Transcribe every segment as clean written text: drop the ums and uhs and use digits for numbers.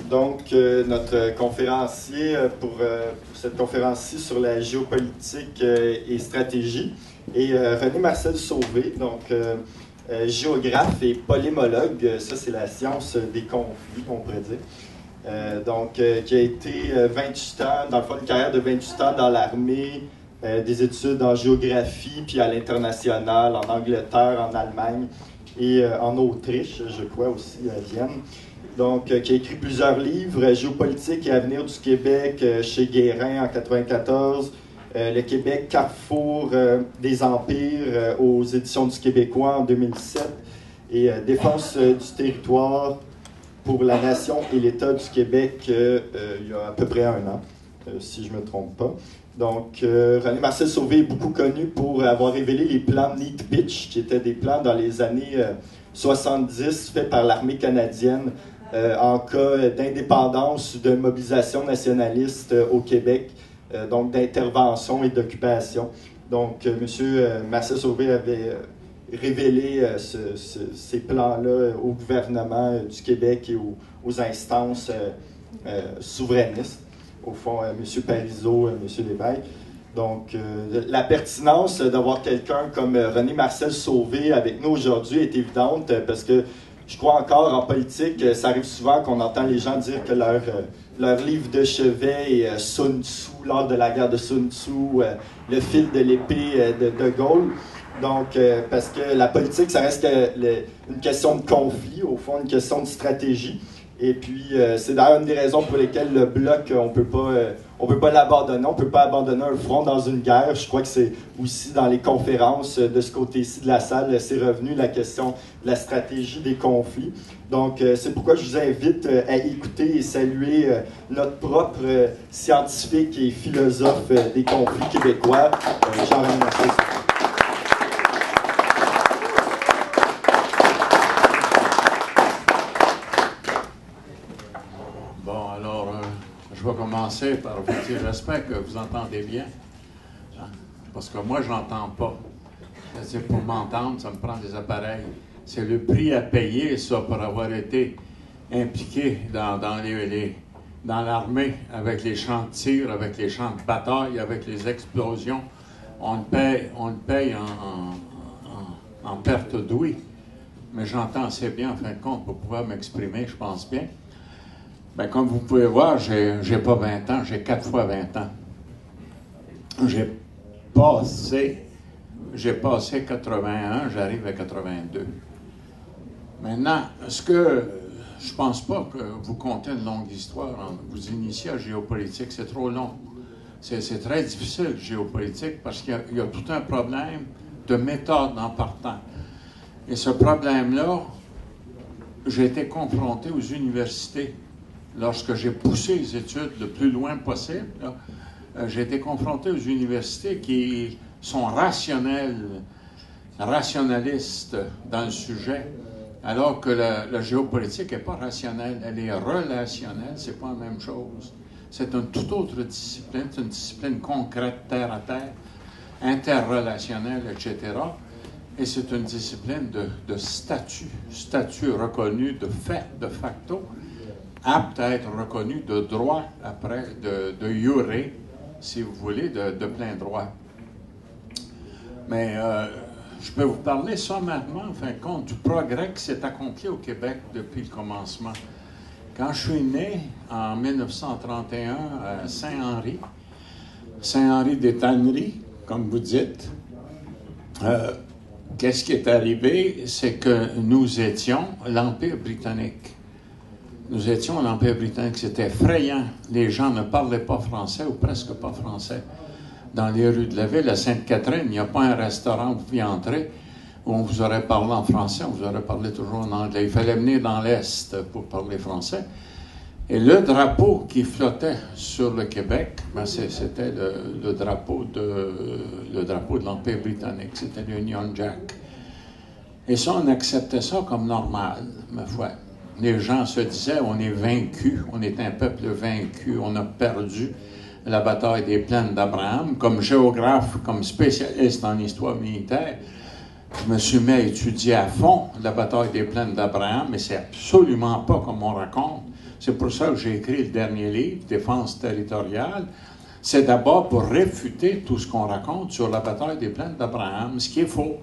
Donc, notre conférencier pour cette conférence-ci sur la géopolitique et stratégie est René-Marcel Sauvé, donc géographe et polémologue. Ça, c'est la science des conflits, on pourrait dire. Qui a été 28 ans, dans le fond, une carrière de 28 ans dans l'armée, des études en géographie, puis à l'international, en Angleterre, en Allemagne et en Autriche, je crois aussi, à Vienne. Donc, qui a écrit plusieurs livres, Géopolitique et avenir du Québec chez Guérin en 1994, Le Québec, carrefour des empires aux éditions du Québécois en 2007, et Défense du territoire pour la nation et l'État du Québec il y a à peu près un an, si je ne me trompe pas. Donc, René-Marcel Sauvé est beaucoup connu pour avoir révélé les plans Neat Pitch, qui étaient des plans dans les années 70 faits par l'armée canadienne en cas d'indépendance ou de mobilisation nationaliste au Québec, donc d'intervention et d'occupation. Donc, M. Marcel Sauvé avait révélé ces plans-là au gouvernement du Québec et aux instances souverainistes, au fond, M. Parizeau, M. Lévesque. Donc, la pertinence d'avoir quelqu'un comme René-Marcel Sauvé avec nous aujourd'hui est évidente parce que je crois encore en politique, ça arrive souvent qu'on entend les gens dire que leur livre de chevet est Sun Tzu, lors de la guerre de Sun Tzu, le fil de l'épée de Gaulle. Donc, parce que la politique, ça reste une question de conflit, au fond, une question de stratégie. Et puis, c'est d'ailleurs une des raisons pour lesquelles le Bloc, on peut pas l'abandonner. On ne peut pas abandonner un front dans une guerre. Je crois que c'est aussi dans les conférences de ce côté-ci de la salle, c'est revenu la question de la stratégie des conflits. Donc, c'est pourquoi je vous invite à écouter et saluer notre propre scientifique et philosophe des conflits québécois, Jean-René Marcel. Je vais commencer par vous dire, j'espère que vous entendez bien, hein, parce que moi, je n'entends pas. C'est-à-dire, pour m'entendre, ça me prend des appareils. C'est le prix à payer, ça, pour avoir été impliqué dans l'armée, avec les champs de tir, avec les champs de bataille, avec les explosions. On le paye en perte d'ouïe. Mais j'entends assez bien, en fin de compte, pour pouvoir m'exprimer, je pense bien. Bien, comme vous pouvez voir, j'ai pas 20 ans, j'ai 4 fois 20 ans. J'ai passé 81, j'arrive à 82. Maintenant, je pense pas que vous contez une longue histoire, vous initiez à géopolitique, c'est trop long. C'est très difficile, géopolitique, parce qu'il y a tout un problème de méthode en partant. Et ce problème-là, j'ai été confronté aux universités. Lorsque j'ai poussé les études le plus loin possible, j'ai été confronté aux universités qui sont rationalistes dans le sujet, alors que la géopolitique n'est pas rationnelle, elle est relationnelle, c'est pas la même chose. C'est une toute autre discipline, c'est une discipline concrète, terre à terre, interrelationnelle, etc. Et c'est une discipline de statut reconnu de fait, de facto, apte à être reconnu de droit après, de jure, si vous voulez, de plein droit. Mais je peux vous parler sommairement, en fin de compte, du progrès qui s'est accompli au Québec depuis le commencement. Quand je suis né, en 1931, à Saint-Henri des Tanneries, comme vous dites, qu'est-ce qui est arrivé? C'est que nous étions l'Empire britannique. Nous étions l'Empire britannique, c'était effrayant. Les gens ne parlaient pas français ou presque pas français. Dans les rues de la ville, à Sainte-Catherine, il n'y a pas un restaurant où vous pouviez entrer où on vous aurait parlé en français, on vous aurait parlé toujours en anglais. Il fallait venir dans l'Est pour parler français. Et le drapeau qui flottait sur le Québec, ben c'était le drapeau de l'Empire britannique, c'était l'Union Jack. Et ça, on acceptait ça comme normal, ma foi. Les gens se disaient, on est vaincus, on est un peuple vaincu, on a perdu la bataille des plaines d'Abraham. Comme géographe, comme spécialiste en histoire militaire, je me suis mis à étudier à fond la bataille des plaines d'Abraham, mais c'est absolument pas comme on raconte. C'est pour ça que j'ai écrit le dernier livre, Défense territoriale. C'est d'abord pour réfuter tout ce qu'on raconte sur la bataille des plaines d'Abraham, ce qui est faux.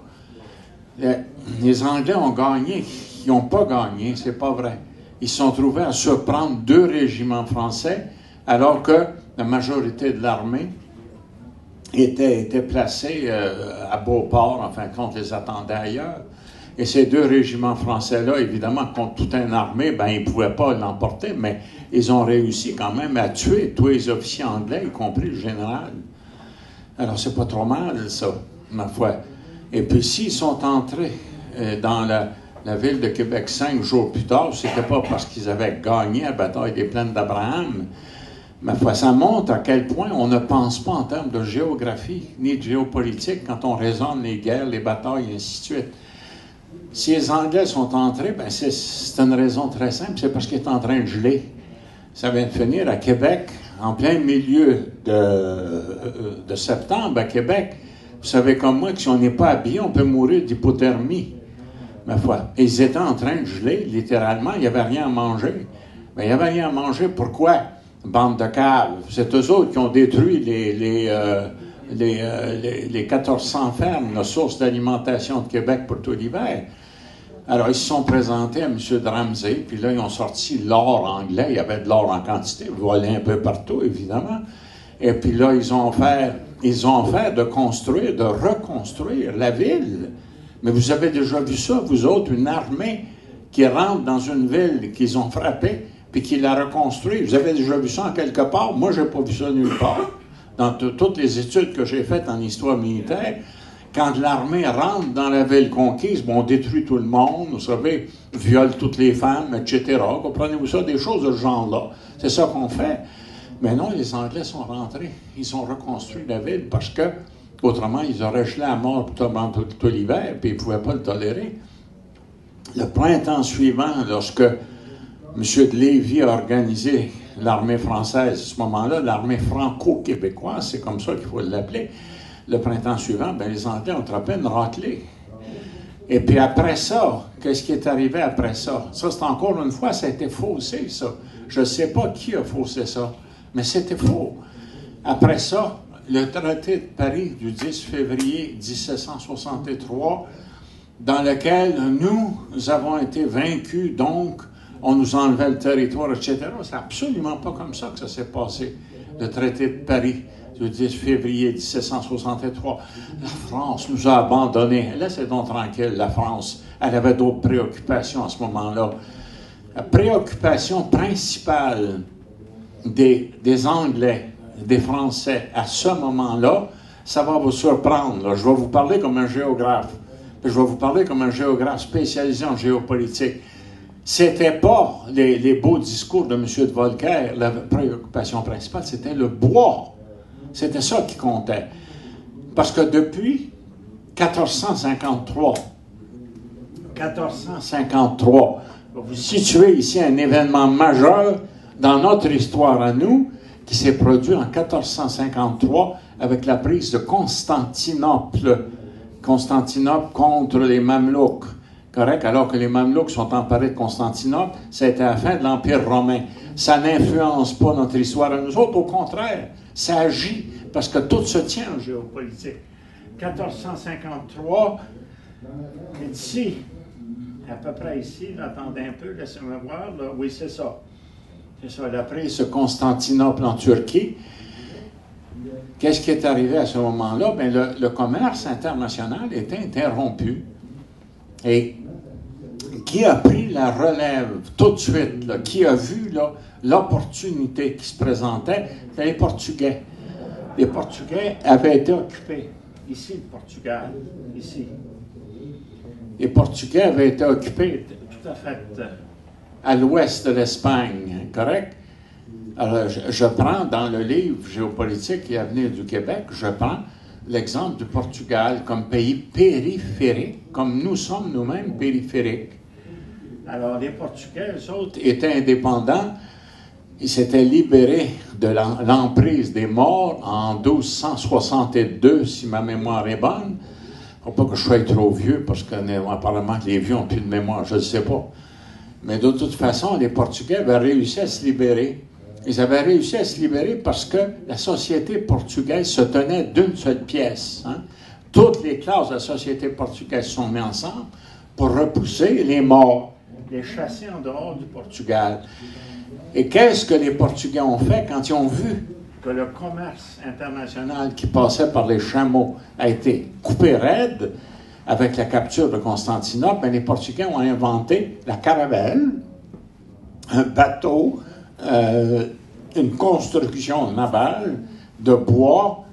Les Anglais ont gagné. Ils n'ont pas gagné, c'est pas vrai. Ils se sont trouvés à surprendre 2 régiments français, alors que la majorité de l'armée était placée à Beauport, en fin de compte, les attendait ailleurs. Et ces 2 régiments français-là, évidemment, contre toute une armée, ben, ils ne pouvaient pas l'emporter, mais ils ont réussi quand même à tuer tous les officiers anglais, y compris le général. Alors, c'est pas trop mal, ça, ma foi. Et puis, s'ils sont entrés dans la ville de Québec 5 jours plus tard, c'était pas parce qu'ils avaient gagné la bataille des plaines d'Abraham. Ma foi, ça montre à quel point on ne pense pas en termes de géographie ni de géopolitique quand on raisonne les guerres, les batailles, et ainsi de suite. Si les Anglais sont entrés, ben c'est une raison très simple, c'est parce qu'ils est en train de geler. Ça vient de finir à Québec, en plein milieu de septembre, à Québec. Vous savez comme moi que si on n'est pas habillé, on peut mourir d'hypothermie. Ma foi. Et ils étaient en train de geler, littéralement, il n'y avait rien à manger. Mais il n'y avait rien à manger, pourquoi? Bande de caves. C'est eux autres qui ont détruit les 1400 fermes, la source d'alimentation de Québec pour tout l'hiver. Alors, ils se sont présentés à M. de Ramsay, puis là, ils ont sorti l'or anglais. Il y avait de l'or en quantité, volé un peu partout, évidemment. Et puis là, ils ont fait de construire, de reconstruire la ville. Mais vous avez déjà vu ça, vous autres, une armée qui rentre dans une ville qu'ils ont frappée, puis qui la reconstruit. Vous avez déjà vu ça en quelque part? Moi, je n'ai pas vu ça nulle part. Dans toutes les études que j'ai faites en histoire militaire, quand l'armée rentre dans la ville conquise, bon, on détruit tout le monde, vous savez, viole toutes les femmes, etc. Comprenez-vous ça? Des choses de ce genre-là. C'est ça qu'on fait. Mais non, les Anglais sont rentrés. Ils ont reconstruit la ville parce que, autrement, ils auraient gelé à mort pendant tout l'hiver, puis ils ne pouvaient pas le tolérer. Le printemps suivant, lorsque M. de Lévis a organisé l'armée française, à ce moment-là, l'armée franco-québécoise, c'est comme ça qu'il faut l'appeler, le printemps suivant, ben, les Anglais ont attrapé une raclée. Et puis après ça, qu'est-ce qui est arrivé après ça? Ça, c'est encore une fois, ça a été faussé, ça. Je ne sais pas qui a faussé ça, mais c'était faux. Après ça, le traité de Paris du 10 février 1763, dans lequel nous avons été vaincus, donc on nous enlevait le territoire, etc. C'est absolument pas comme ça que ça s'est passé, le traité de Paris du 10 février 1763. La France nous a abandonnés. Laissez donc tranquille la France. Elle avait d'autres préoccupations à ce moment-là. La préoccupation principale des Anglais, des Français, à ce moment-là, ça va vous surprendre. Là. Je vais vous parler comme un géographe. Puis je vais vous parler comme un géographe spécialisé en géopolitique. C'était pas les beaux discours de M. de Volcker, la préoccupation principale, c'était le bois. C'était ça qui comptait. Parce que depuis 1453, vous situez ici un événement majeur dans notre histoire à nous, qui s'est produit en 1453 avec la prise de Constantinople. Constantinople contre les Mamelouks. Correct? Alors que les Mamelouks sont emparés de Constantinople, c'était la fin de l'Empire romain. Ça n'influence pas notre histoire à nous autres, au contraire, ça agit, parce que tout se tient en géopolitique. 1453, ici, à peu près ici, là, attendez un peu, laissez-moi voir, là, oui, c'est ça. C'est ça, la prise de Constantinople en Turquie. Qu'est-ce qui est arrivé à ce moment-là? Bien, le commerce international est interrompu. Et qui a pris la relève tout de suite, là, qui a vu là, l'opportunité qui se présentait? C'était les Portugais. Les Portugais avaient été occupés. Ici, le Portugal. Ici. Les Portugais avaient été occupés tout à fait à l'ouest de l'Espagne, correct? Alors, je prends dans le livre Géopolitique et avenir du Québec, je prends l'exemple du Portugal comme pays périphérique, comme nous sommes nous-mêmes périphériques. Alors, les Portugais, eux autres, étaient indépendants. Ils s'étaient libérés de l'emprise des Maures en 1262, si ma mémoire est bonne. faut pas que je sois trop vieux, parce qu'apparemment les vieux n'ont plus de mémoire, je ne sais pas. Mais de toute façon, les Portugais avaient réussi à se libérer. Ils avaient réussi à se libérer parce que la société portugaise se tenait d'une seule pièce. Hein. Toutes les classes de la société portugaise sont mises ensemble pour repousser les morts, les chasser en dehors du Portugal. Et qu'est-ce que les Portugais ont fait quand ils ont vu que le commerce international qui passait par les chameaux a été coupé raide avec la capture de Constantinople? Les Portugais ont inventé la caravelle, un bateau, une construction navale de bois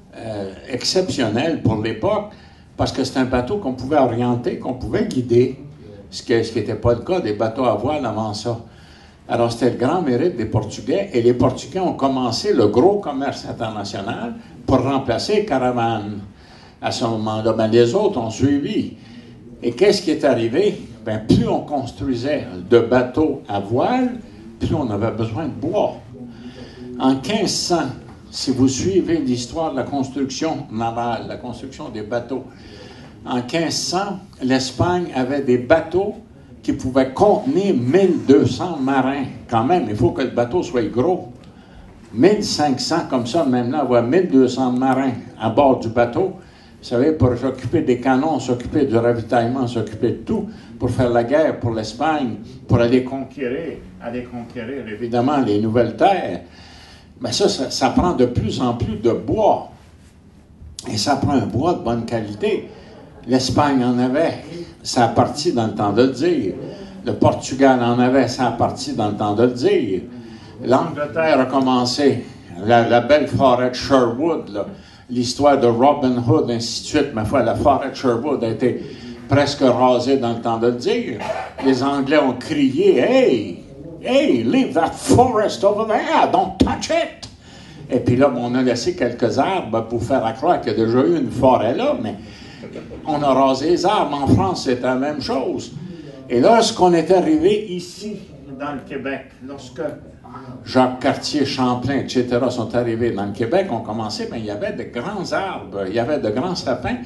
exceptionnelle pour l'époque, parce que c'est un bateau qu'on pouvait orienter, qu'on pouvait guider, ce qui n'était pas le cas des bateaux à voile avant ça. Alors, c'était le grand mérite des Portugais, et les Portugais ont commencé le gros commerce international pour remplacer les caravanes. À ce moment-là, les autres ont suivi. Et qu'est-ce qui est arrivé? Plus on construisait de bateaux à voile, plus on avait besoin de bois. En 1500, si vous suivez l'histoire de la construction navale, la construction des bateaux, en 1500, l'Espagne avait des bateaux qui pouvaient contenir 1200 marins. Quand même, il faut que le bateau soit gros. 1500 comme ça, maintenant, avoir 1200 marins à bord du bateau. Vous savez, pour s'occuper des canons, s'occuper du ravitaillement, s'occuper de tout, pour faire la guerre pour l'Espagne, pour aller conquérir évidemment les nouvelles terres. Mais ça prend de plus en plus de bois. Et ça prend un bois de bonne qualité. L'Espagne en avait, ça a parti dans le temps de le dire. Le Portugal en avait, ça a parti dans le temps de le dire. L'Angleterre a commencé, la belle forêt de Sherwood, là, l'histoire de Robin Hood, ainsi de suite. Ma foi, la forêt de Sherwood a été presque rasée dans le temps de le dire. Les Anglais ont crié « Hey! Hey! Leave that forest over there! Don't touch it! » Et puis là, on a laissé quelques arbres pour faire croire qu'il y a déjà eu une forêt là, mais on a rasé les arbres. En France, c'était la même chose. Et lorsqu'on est arrivé ici, dans le Québec, lorsque Jacques Cartier, Champlain, etc. sont arrivés dans le Québec, on commençait, il y avait de grands arbres, il y avait de grands sapins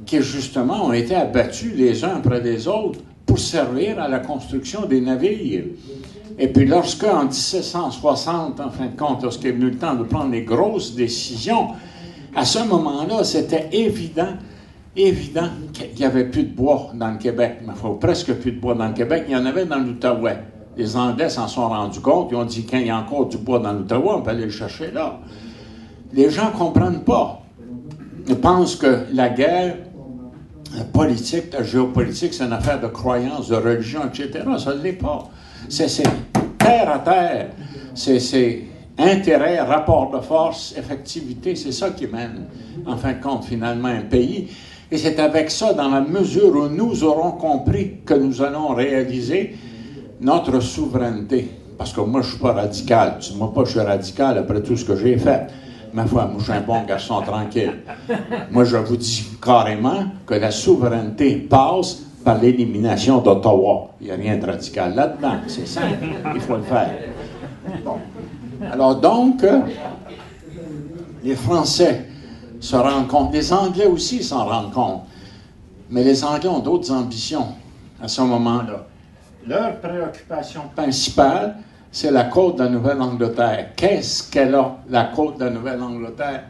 qui, justement, ont été abattus les uns après les autres pour servir à la construction des navires. Et puis, lorsque, en 1760, en fin de compte, lorsqu'il est venu le temps de prendre les grosses décisions, à ce moment-là, c'était évident qu'il n'y avait plus de bois dans le Québec. Enfin, presque plus de bois dans le Québec. Il y en avait dans l'Outaouais. Les Anglais s'en sont rendus compte. Ils ont dit, quand il y a encore du bois dans l'Outaouais, on peut aller le chercher là. Les gens ne comprennent pas. Ils pensent que la guerre politique, la géopolitique, c'est une affaire de croyance, de religion, etc. Ça ne l'est pas. C'est terre à terre. C'est intérêt, rapport de force, effectivité. C'est ça qui mène, en fin de compte, finalement, un pays. Et c'est avec ça, dans la mesure où nous aurons compris que nous allons réaliser notre souveraineté. Parce que moi, je ne suis pas radical. Dis-moi pas que je suis radical après tout ce que j'ai fait. Ma foi, moi, je suis un bon garçon tranquille. Moi, je vous dis carrément que la souveraineté passe par l'élimination d'Ottawa. Il n'y a rien de radical là-dedans. C'est simple. Il faut le faire. Bon. Alors donc, les Français se rendent compte. Les Anglais aussi s'en rendent compte. Mais les Anglais ont d'autres ambitions à ce moment-là. Leur préoccupation principale, c'est la côte de la Nouvelle-Angleterre. Qu'est-ce qu'elle a, la côte de la Nouvelle-Angleterre,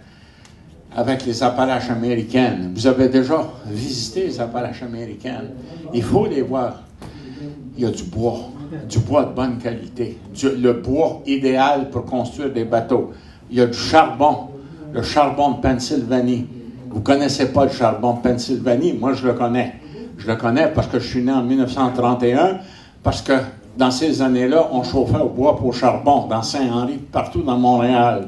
avec les Appalaches américaines? Vous avez déjà visité les Appalaches américaines. Il faut les voir. Il y a du bois de bonne qualité, le bois idéal pour construire des bateaux. Il y a du charbon, le charbon de Pennsylvanie. Vous ne connaissez pas le charbon de Pennsylvanie? Moi, je le connais. Je le connais parce que je suis né en 1931, parce que dans ces années-là, on chauffait au bois pour charbon, dans Saint-Henri, partout dans Montréal.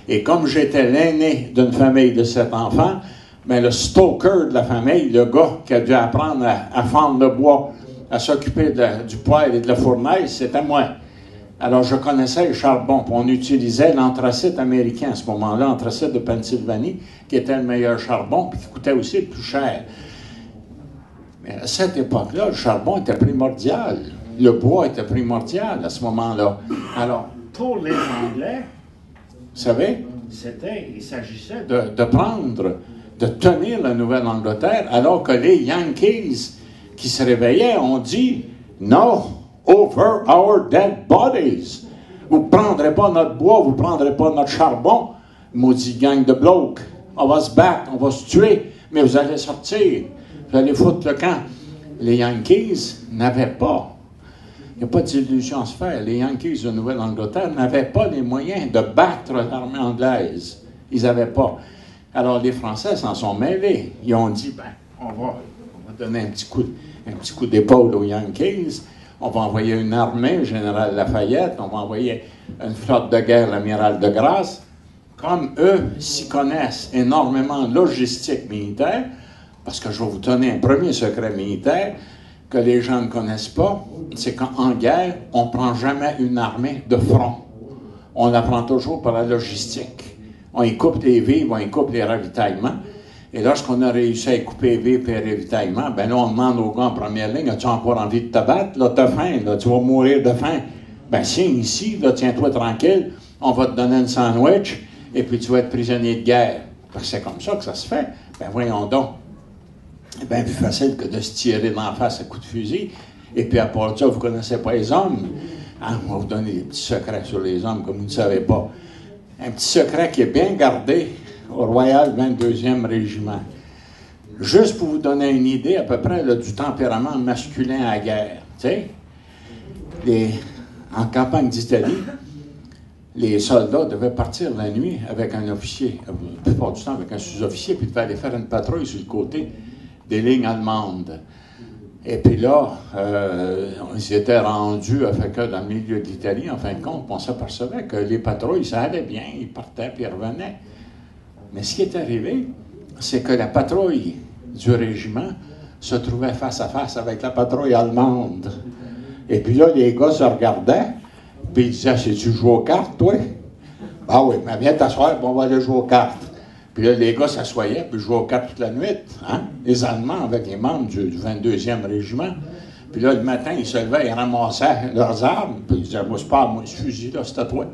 Et comme j'étais l'aîné d'une famille de 7 enfants, le stoker de la famille, le gars qui a dû apprendre à fendre le bois, à s'occuper du poêle et de la fournaise, c'était moi. Alors, je connaissais le charbon. Puis on utilisait l'anthracite américain à ce moment-là, l'anthracite de Pennsylvanie, qui était le meilleur charbon, puis qui coûtait aussi le plus cher. Mais à cette époque-là, le charbon était primordial. Le bois était primordial à ce moment-là. Alors, pour les Anglais, vous savez, il s'agissait de prendre de tenir la Nouvelle-Angleterre, alors que les Yankees qui se réveillaient ont dit « No, over our dead bodies. Vous ne prendrez pas notre bois, vous ne prendrez pas notre charbon. Maudit gang de blocs. On va se battre, on va se tuer, mais vous allez sortir. Vous allez foutre le camp. » Les Yankees n'avaient pas. Il n'y a pas d'illusion à se faire. Les Yankees de Nouvelle-Angleterre n'avaient pas les moyens de battre l'armée anglaise. Ils n'avaient pas. Alors les Français s'en sont mêlés. Ils ont dit, ben, on va donner un petit coup d'épaule aux Yankees. On va envoyer une armée, le général Lafayette. On va envoyer une flotte de guerre, l'amiral de Grasse. Comme eux s'y connaissent énormément en logistique militaire, parce que je vais vous donner un premier secret militaire que les gens ne connaissent pas, c'est qu'en guerre, on ne prend jamais une armée de front. On la prend toujours par la logistique. On y coupe les vivres, on y coupe les ravitaillements. Et lorsqu'on a réussi à y couper les vivres et les ravitaillements, ben là, on demande aux gars en première ligne, as-tu encore envie de te battre? Là, t'as faim, là, tu vas mourir de faim. Ben, signe ici, là, tiens-toi tranquille, on va te donner un sandwich, et puis tu vas être prisonnier de guerre. Parce que c'est comme ça que ça se fait. Ben, voyons donc. C'est bien plus facile que de se tirer d'en face à coups de fusil. Et puis, à part ça, vous ne connaissez pas les hommes. Hein? On va vous donner des petits secrets sur les hommes, comme vous ne savez pas. Un petit secret qui est bien gardé au Royal 22e Régiment. Juste pour vous donner une idée, à peu près, là, du tempérament masculin à la guerre. Tu sais, en campagne d'Italie, les soldats devaient partir la nuit avec un officier, la plupart du temps avec un sous-officier, puis devaient aller faire une patrouille sur le côté des lignes allemandes. Et puis là, ils étaient rendus dans le milieu de l'Italie, en fin de compte, on s'apercevait que les patrouilles, ça allait bien, ils partaient puis ils revenaient. Mais ce qui est arrivé, c'est que la patrouille du régiment se trouvait face à face avec la patrouille allemande. Et puis là, les gars se regardaient, puis ils disaient, sais-tu jouer aux cartes, toi? Ah oui, mais viens t'asseoir, puis on va aller jouer aux cartes. Puis là, les gars s'assoyaient, puis jouaient aux cartes toute la nuit. Hein? Les Allemands avec les membres du 22e régiment. Puis là, le matin, ils se levaient, ils ramassaient leurs armes, puis ils disaient, moi, c'est pas moi, ce fusil-là, c'est à toi.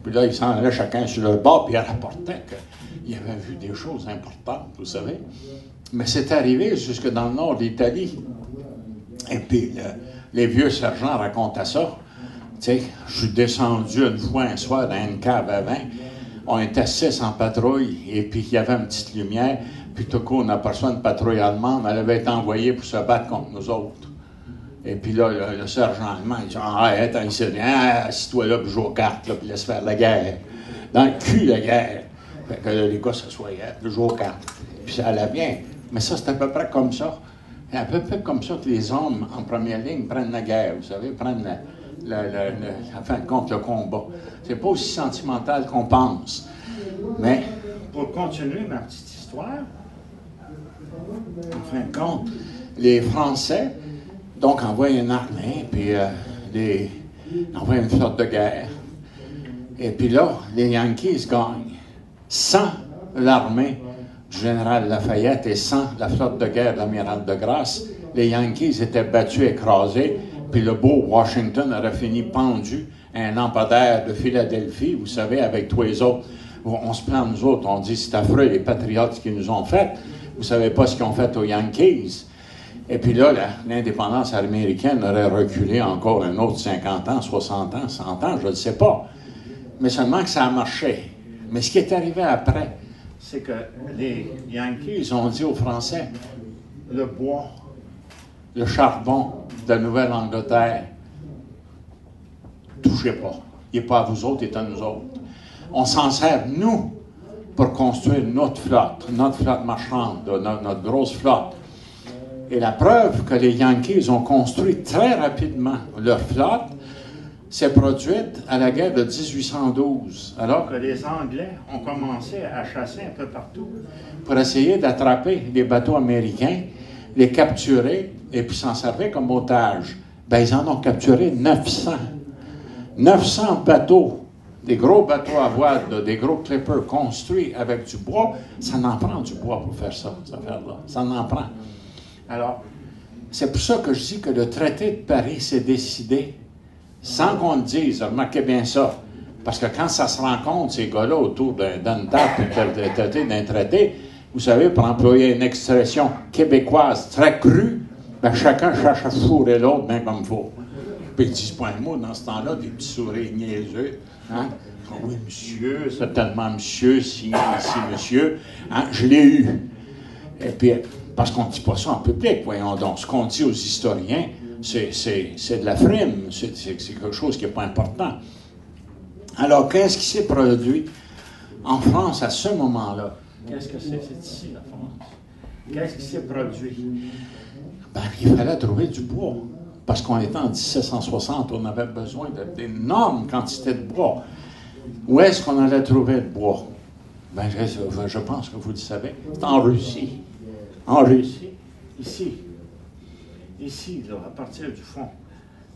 Puis là, ils s'en allaient chacun sur leur bord, puis ils rapportaient qu'ils avaient vu des choses importantes, vous savez. Mais c'est arrivé jusque dans le nord d'Italie. Et puis, les vieux sergents racontaient ça. Tu sais, je suis descendu une fois un soir dans une cave à vin. On était 6 en patrouille, et puis il y avait une petite lumière, puis tout coup, on aperçoit une patrouille allemande, elle avait été envoyée pour se battre contre nous autres. Et puis là, le sergent allemand, il dit « Ah, attends ici, assis-toi là, puis joue aux cartes, là, puis laisse faire la guerre. » Dans le cul, la guerre. Fait que là, les gars s'assoyaient, puis jouaient aux cartes. Puis ça allait bien. Mais ça, c'est à peu près comme ça. C'est à peu près comme ça que les hommes, en première ligne, prennent la guerre, vous savez, prennent en fin de compte, le combat. C'est pas aussi sentimental qu'on pense. Mais, pour continuer ma petite histoire, en fin de compte, les Français, donc, envoient une armée, puis envoient une flotte de guerre. Et puis là, les Yankees gagnent. Sans l'armée du général Lafayette et sans la flotte de guerre de l'amiral de Grasse, les Yankees étaient battus, écrasés, puis le beau Washington aurait fini pendu à un lampadaire de Philadelphie, vous savez, avec tous les autres. On se plaint, nous autres, on dit c'est affreux, les patriotes qui nous ont fait. Vous savez pas ce qu'ils ont fait aux Yankees. Et puis là, l'indépendance américaine aurait reculé encore un autre 50 ans, 60 ans, 100 ans, je ne sais pas. Mais seulement que ça a marché. Mais ce qui est arrivé après, c'est que les Yankees ont dit aux Français, le bois, le charbon de la Nouvelle-Angleterre, touchez pas. Il n'est pas à vous autres, il est à nous autres. On s'en sert, nous, pour construire notre flotte marchande, notre grosse flotte. Et la preuve que les Yankees ont construit très rapidement leur flotte s'est produite à la guerre de 1812, alors que les Anglais ont commencé à chasser un peu partout pour essayer d'attraper les bateaux américains, les capturer et puis s'en servir comme otages. Ben, ils en ont capturé 900. 900 bateaux, des gros bateaux à voile, des gros clippers construits avec du bois. Ça en prend du bois pour faire ça, cette affaire-là. Ça en prend. Alors, c'est pour ça que je dis que le traité de Paris s'est décidé sans qu'on le dise. Remarquez bien ça. Parce que quand ça se rencontre, ces gars-là, autour d'une table, d'un traité, Vous savez, pour employer une expression québécoise très crue, ben chacun cherche à fourrer l'autre bien comme il faut. Puis ils disent pas un mot dans ce temps-là, des petits sourires niaiseux. Hein? Oh oui, monsieur, c'est tellement monsieur, si, monsieur. Hein? Je l'ai eu. Et puis, parce qu'on ne dit pas ça en public, voyons donc. Ce qu'on dit aux historiens, c'est de la frime, c'est quelque chose qui n'est pas important. Alors, qu'est-ce qui s'est produit en France à ce moment-là? Qu'est-ce que c'est? C'est ici, la France. Qu'est-ce qui s'est produit? Ben, il fallait trouver du bois. Parce qu'on était en 1760, on avait besoin d'énormes quantités de bois. Où est-ce qu'on allait trouver le bois? Ben, je pense que vous le savez. C'est en Russie. En Russie, ici. Ici, là, à partir du fond.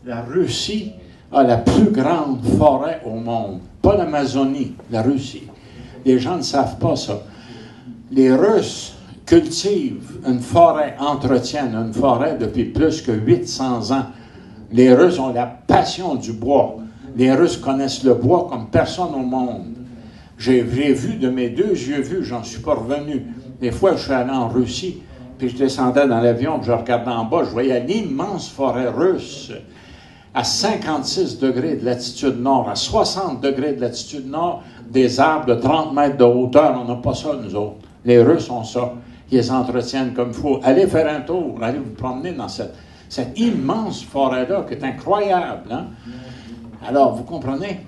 La Russie a la plus grande forêt au monde. Pas l'Amazonie, la Russie. Les gens ne savent pas ça. Les Russes cultivent une forêt, entretiennent une forêt depuis plus que 800 ans. Les Russes ont la passion du bois. Les Russes connaissent le bois comme personne au monde. J'ai vu de mes deux yeux vus, j'en suis pas revenu. Des fois, je suis allé en Russie, puis je descendais dans l'avion, puis je regardais en bas, je voyais l'immense forêt russe à 56 degrés de latitude nord, à 60 degrés de latitude nord, des arbres de 30 mètres de hauteur. On n'a pas ça, nous autres. Les Russes ont ça. Ils les entretiennent comme il faut. Allez faire un tour, allez vous promener dans cette immense forêt-là qui est incroyable. Hein? Alors, vous comprenez,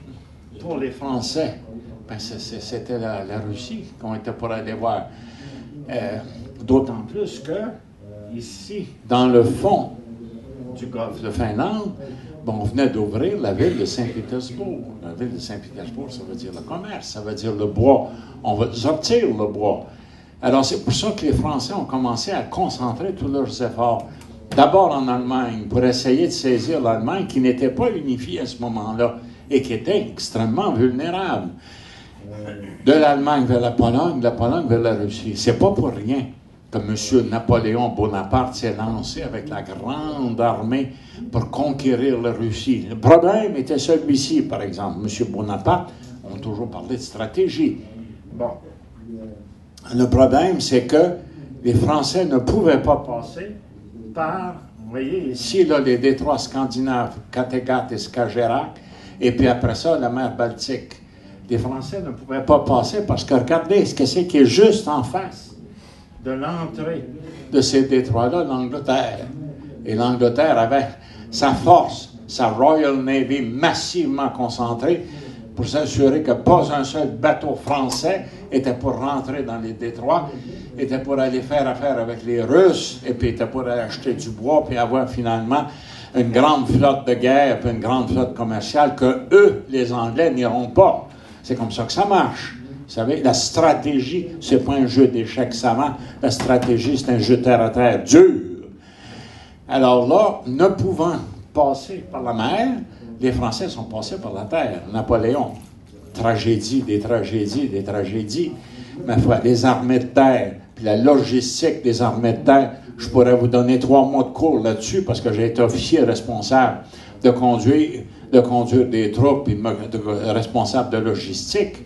pour les Français, ben c'était la Russie qu'on était pour aller voir. D'autant plus que, ici, dans le fond du golfe de Finlande, bon, on venait d'ouvrir la ville de Saint-Pétersbourg. La ville de Saint-Pétersbourg, ça veut dire le commerce, ça veut dire le bois. On va sortir le bois. Alors, c'est pour ça que les Français ont commencé à concentrer tous leurs efforts. D'abord en Allemagne, pour essayer de saisir l'Allemagne, qui n'était pas unifiée à ce moment-là et qui était extrêmement vulnérable. De l'Allemagne vers la Pologne, de la Pologne vers la Russie. C'est pas pour rien que M. Napoléon Bonaparte s'est lancé avec la grande armée pour conquérir la Russie. Le problème était celui-ci, par exemple. M. Bonaparte, on a toujours parlé de stratégie. Bon. Le problème, c'est que les Français ne pouvaient pas passer par, vous voyez ici, là, les détroits scandinaves, Kattegat et Skagerrak, et puis après ça, la mer Baltique. Les Français ne pouvaient pas passer parce que regardez ce que c'est qui est juste en face de l'entrée de ces détroits-là, l'Angleterre. Et l'Angleterre avait sa force, sa Royal Navy massivement concentrée pour s'assurer que pas un seul bateau français était pour rentrer dans les détroits, était pour aller faire affaire avec les Russes, et puis était pour aller acheter du bois, puis avoir finalement une grande flotte de guerre, puis une grande flotte commerciale que eux, les Anglais, n'iront pas. C'est comme ça que ça marche. Vous savez, la stratégie, c'est pas un jeu d'échecs savant. La stratégie, c'est un jeu terre à terre dur. Alors là, ne pouvant passer par la mer, les Français sont passés par la terre. Napoléon, tragédie, des tragédies, des tragédies. Ma foi, les armées de terre, puis la logistique des armées de terre, je pourrais vous donner 3 mois de cours là-dessus parce que j'ai été officier responsable de conduire des troupes et responsable de logistique.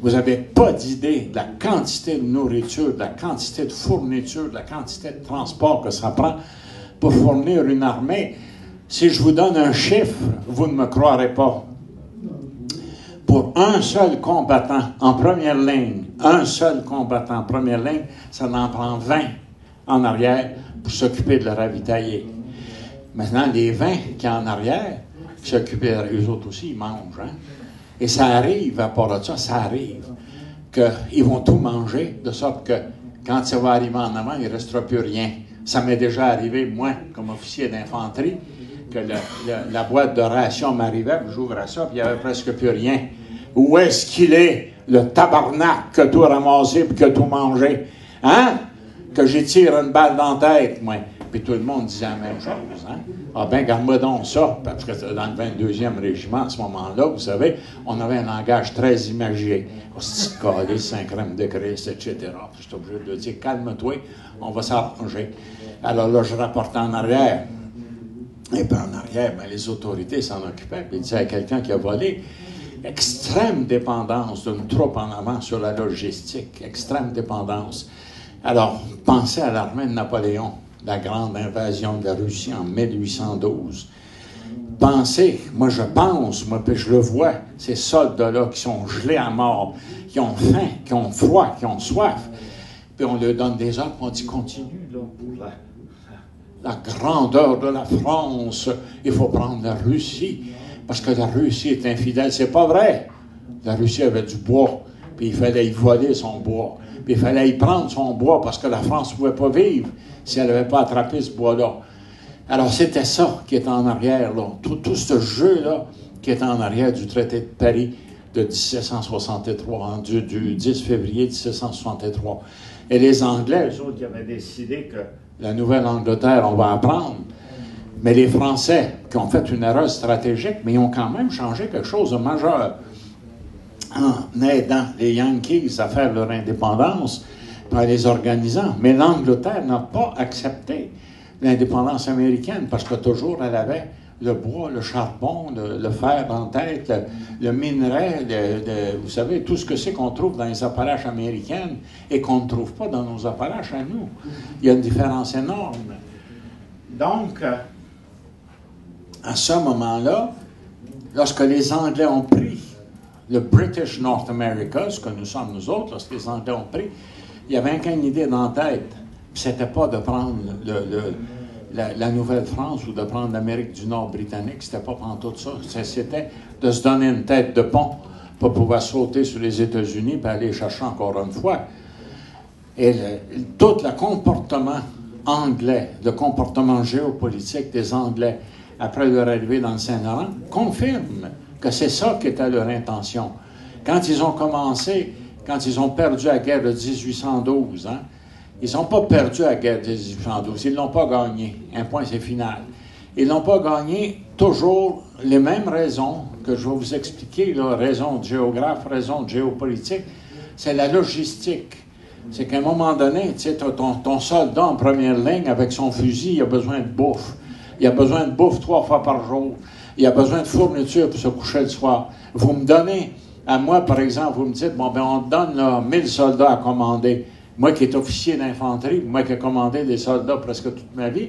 Vous n'avez pas d'idée de la quantité de nourriture, de la quantité de fourniture, de la quantité de transport que ça prend pour fournir une armée. Si je vous donne un chiffre, vous ne me croirez pas. Pour un seul combattant en première ligne, ça en prend 20 en arrière pour s'occuper de le ravitailler. Maintenant, les 20 qui sont en arrière, s'occuper eux autres aussi, ils mangent. Hein? Et ça arrive, à part de ça, qu'ils vont tout manger, de sorte que quand ça va arriver en avant, il ne restera plus rien. Ça m'est déjà arrivé, moi, comme officier d'infanterie, que la boîte de ration m'arrivait, puis j'ouvrais ça, puis il n'y avait presque plus rien. Où est-ce qu'il est, le tabarnak, que tout ramassé puis que tout mangé? Hein? Que j'y tire une balle dans la tête, moi. Puis tout le monde disait la même chose. Hein? Ah ben, garde-moi donc ça. Parce que dans le 22e régiment, à ce moment-là, vous savez, on avait un langage très imagé. Hostie de calice, 5 crèmes de Christ, etc. Puis j'étais obligé de dire, calme-toi, on va s'arranger. Alors là, je rapportais en arrière. Et puis en arrière, ben, les autorités s'en occupaient. Puis ils disaient à quelqu'un qui a volé, Extrême dépendance d'une troupe en avant sur la logistique, extrême dépendance. Alors, pensez à l'armée de Napoléon, la grande invasion de la Russie en 1812. Pensez, moi puis je le vois, ces soldats-là qui sont gelés à mort, qui ont faim, qui ont froid, qui ont soif, puis on leur donne des ordres, on dit continue, là, pour la grandeur de la France, il faut prendre la Russie, parce que la Russie est infidèle. C'est pas vrai. La Russie avait du bois, puis il fallait y voler son bois, puis il fallait y prendre son bois, parce que la France ne pouvait pas vivre si elle n'avait pas attrapé ce bois-là. Alors, c'était ça qui est en arrière, là. Tout ce jeu-là qui est en arrière du traité de Paris de 1763, du 10 février 1763. Et les Anglais, eux autres, qui avaient décidé que la Nouvelle-Angleterre, on va apprendre. Mais les Français, qui ont fait une erreur stratégique, mais ils ont quand même changé quelque chose de majeur en aidant les Yankees à faire leur indépendance, en les organisant. Mais l'Angleterre n'a pas accepté l'indépendance américaine, parce que toujours elle avait le bois, le charbon, le fer en tête, le minerai, vous savez, tout ce que c'est qu'on trouve dans les Appalaches américaines et qu'on ne trouve pas dans nos Appalaches à nous. Il y a une différence énorme. Donc, à ce moment-là, lorsque les Anglais ont pris le British North America, ce que nous sommes nous autres, lorsque les Anglais ont pris, il n'y avait qu'une idée dans la tête. C'était pas de prendre la Nouvelle-France ou de prendre l'Amérique du Nord britannique, c'était pas tout ça. C'était de se donner une tête de pont pour pouvoir sauter sur les États-Unis et aller chercher encore une fois. Et tout le comportement anglais, le comportement géopolitique des Anglais après leur arrivée dans le Saint-Laurent confirme que c'est ça qui était leur intention. Quand ils ont commencé, quand ils ont perdu la guerre de 1812, ils n'ont pas perdu la guerre de 1812, ils ne l'ont pas gagnée. Un point, c'est final. Ils n'ont pas gagné toujours les mêmes raisons que je vais vous expliquer, là, raisons de géographe, raisons de géopolitique. C'est la logistique. C'est qu'à un moment donné, tu sais, ton soldat en première ligne avec son fusil, il a besoin de bouffe. Il a besoin de bouffe 3 fois par jour. Il a besoin de fourniture pour se coucher le soir. Vous me donnez, à moi, par exemple, vous me dites, bon, ben on te donne là, 1000 soldats à commander. Moi qui est officier d'infanterie, moi qui ai commandé des soldats presque toute ma vie,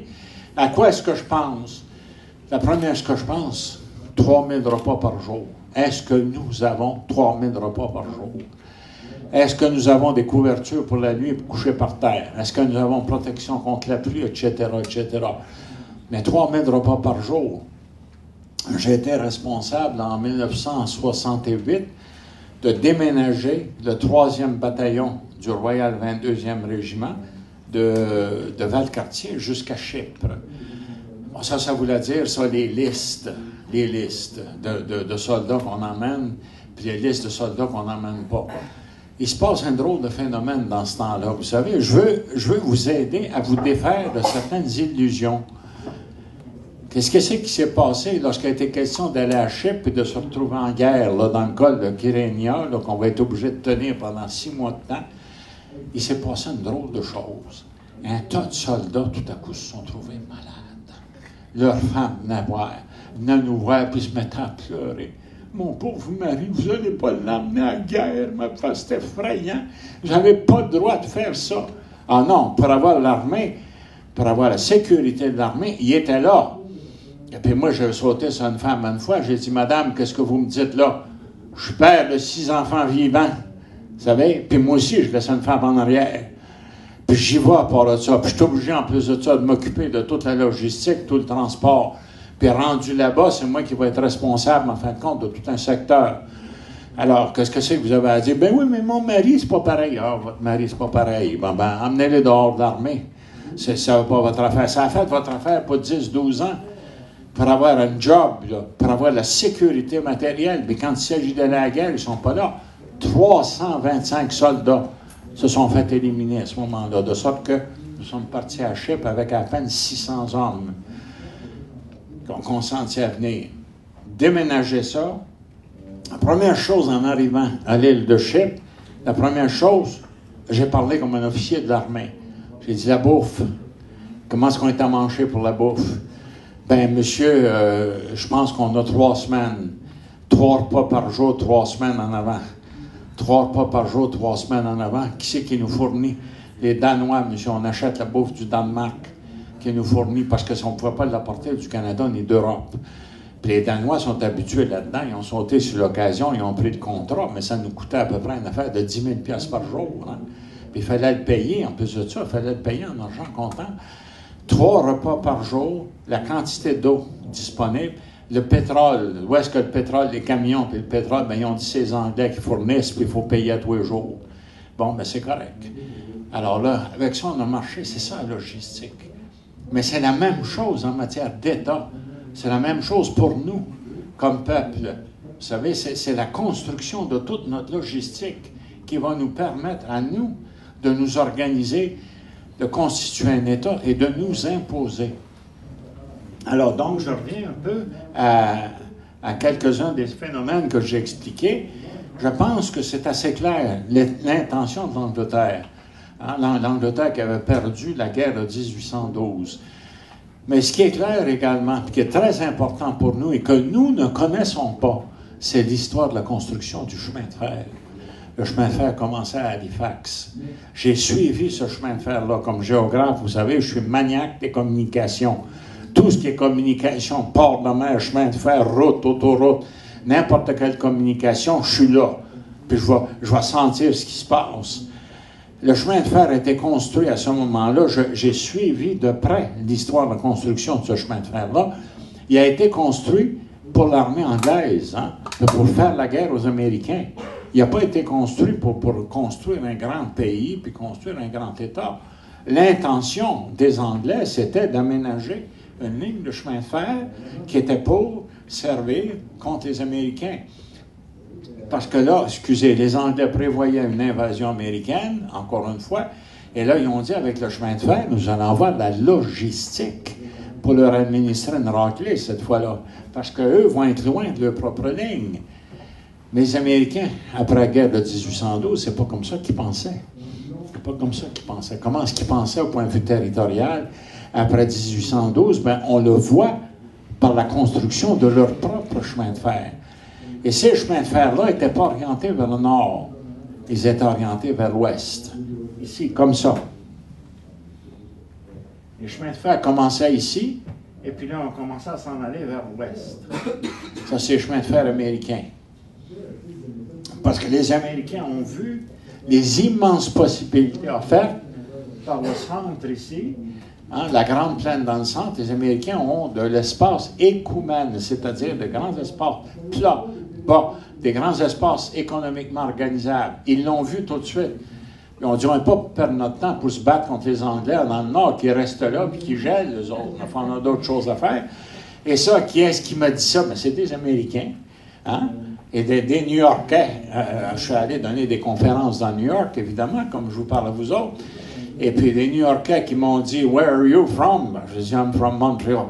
à quoi est-ce que je pense? La première, ce que je pense, 3000 repas par jour. Est-ce que nous avons 3000 repas par jour? Est-ce que nous avons des couvertures pour la nuit pour coucher par terre? Est-ce que nous avons protection contre la pluie, etc., etc.? Mais 3000 repas par jour. J'ai été responsable en 1968 de déménager le 3e bataillon du Royal 22e Régiment de Valcartier jusqu'à Chypre. Bon, ça voulait dire, ça, les listes de soldats qu'on emmène, puis les listes de soldats qu'on n'emmène pas. Il se passe un drôle de phénomène dans ce temps-là. Vous savez, je veux vous aider à vous défaire de certaines illusions. Qu'est-ce que c'est qui s'est passé lorsqu'il a été question d'aller à Chypre et de se retrouver en guerre là, dans le col de Kyrenia, qu'on va être obligé de tenir pendant 6 mois de temps? Il s'est passé une drôle de chose. Un tas de soldats, tout à coup, se sont trouvés malades. Leurs femmes venaient nous voir puis se mettaient à pleurer. Mon pauvre mari, vous n'allez pas l'emmener à la guerre, ma foi, c'est effrayant. Vous n'avez pas le droit de faire ça. Ah non, pour avoir l'armée, pour avoir la sécurité de l'armée, il était là. Et puis moi, j'ai sauté sur une femme une fois. J'ai dit, madame, qu'est-ce que vous me dites là? Je suis père de 6 enfants vivants. Vous savez? Puis moi aussi, je laisse une femme en arrière. Puis j'y vais à part de ça. Puis je suis obligé, en plus de ça, de m'occuper de toute la logistique, tout le transport. Puis rendu là-bas, c'est moi qui vais être responsable, en fin de compte, de tout un secteur. Alors, qu'est-ce que c'est que vous avez à dire? Ben oui, mais mon mari, c'est pas pareil. Ah, votre mari, c'est pas pareil. Bon, ben, emmenez-le dehors de l'armée. Ça va pas votre affaire. Ça a fait votre affaire pour 10, 12 ans. Pour avoir un job, là, pour avoir la sécurité matérielle. Mais quand il s'agit d'aller à la guerre, ils ne sont pas là. 325 soldats se sont fait éliminer à ce moment-là, de sorte que nous sommes partis à Chypre avec à peine 600 hommes qu'on consentit à venir. Déménager ça. La première chose en arrivant à l'île de Chypre, la première chose, j'ai parlé comme un officier de l'armée. J'ai dit, la bouffe. Comment est-ce qu'on est à manger pour la bouffe? Ben, monsieur, je pense qu'on a 3 semaines. 3 repas par jour, 3 semaines en avant. 3 repas par jour, 3 semaines en avant. Qui c'est qui nous fournit? Les Danois, monsieur, on achète la bouffe du Danemark qui nous fournit parce que si on ne pouvait pas l'apporter du Canada ni d'Europe. Puis les Danois sont habitués là-dedans, ils ont sauté sur l'occasion, ils ont pris le contrat, mais ça nous coûtait à peu près une affaire de 10 000 $ par jour. Hein? Puis il fallait le payer, en plus de ça, il fallait le payer en argent comptant. 3 repas par jour, la quantité d'eau disponible, le pétrole, où est-ce que le pétrole, les camions, puis le pétrole, bien, ils ont dit c'est les Anglais qui fournissent, puis il faut payer à tous les jours. Bon, ben c'est correct. Alors là, avec ça, on a marché, c'est ça la logistique. Mais c'est la même chose en matière d'État. C'est la même chose pour nous, comme peuple. Vous savez, c'est la construction de toute notre logistique qui va nous permettre à nous de nous organiser, de constituer un État et de nous imposer. Alors, donc, je reviens un peu à quelques-uns des phénomènes que j'ai expliqués. Je pense que c'est assez clair, l'intention de l'Angleterre. Hein, l'Angleterre qui avait perdu la guerre de 1812. Mais ce qui est clair également, qui est très important pour nous et que nous ne connaissons pas, c'est l'histoire de la construction du chemin de fer. Le chemin de fer commençait à Halifax. J'ai suivi ce chemin de fer-là comme géographe. Vous savez, je suis maniaque des communications. Tout ce qui est communication, port de mer, chemin de fer, route, autoroute, n'importe quelle communication, je suis là. Puis je vais sentir ce qui se passe. Le chemin de fer a été construit à ce moment-là. J'ai suivi de près l'histoire de la construction de ce chemin de fer-là. Il a été construit pour l'armée anglaise, hein, pour faire la guerre aux Américains. Il n'a pas été construit pour construire un grand pays puis construire un grand État. L'intention des Anglais, c'était d'aménager une ligne de chemin de fer qui était pour servir contre les Américains. Parce que là, excusez, les Anglais prévoyaient une invasion américaine, encore une fois, et là, ils ont dit, avec le chemin de fer, nous allons avoir de la logistique pour leur administrer une raclée, cette fois-là. Parce qu'eux vont être loin de leur propre ligne. Mais les Américains, après la guerre de 1812, c'est pas comme ça qu'ils pensaient. C'est pas comme ça qu'ils pensaient. Comment est-ce qu'ils pensaient au point de vue territorial après 1812? Bien, on le voit par la construction de leur propre chemin de fer. Et ces chemins de fer-là n'étaient pas orientés vers le nord. Ils étaient orientés vers l'ouest. Ici, comme ça. Les chemins de fer commençaient ici, et puis là, on commençait à s'en aller vers l'ouest. Ça, c'est les chemins de fer américains. Parce que les Américains ont vu les immenses possibilités offertes par le centre ici, hein, la grande plaine dans le centre. Les Américains ont de l'espace écoumène, c'est-à-dire de grands espaces plats, bas, des grands espaces économiquement organisables. Ils l'ont vu tout de suite. Ils ont dit, on ne va pas perdre notre temps pour se battre contre les Anglais dans le Nord qui restent là et qui gèlent, eux autres. Enfin, on a d'autres choses à faire. Et ça, qui est-ce qui m'a dit ça? Ben, c'est des Américains. Hein? Et des New-Yorkais. Je suis allé donner des conférences dans New York, évidemment, comme je vous parle à vous autres. Et puis des New-Yorkais qui m'ont dit, Where are you from? Je dis, I'm from Montreal.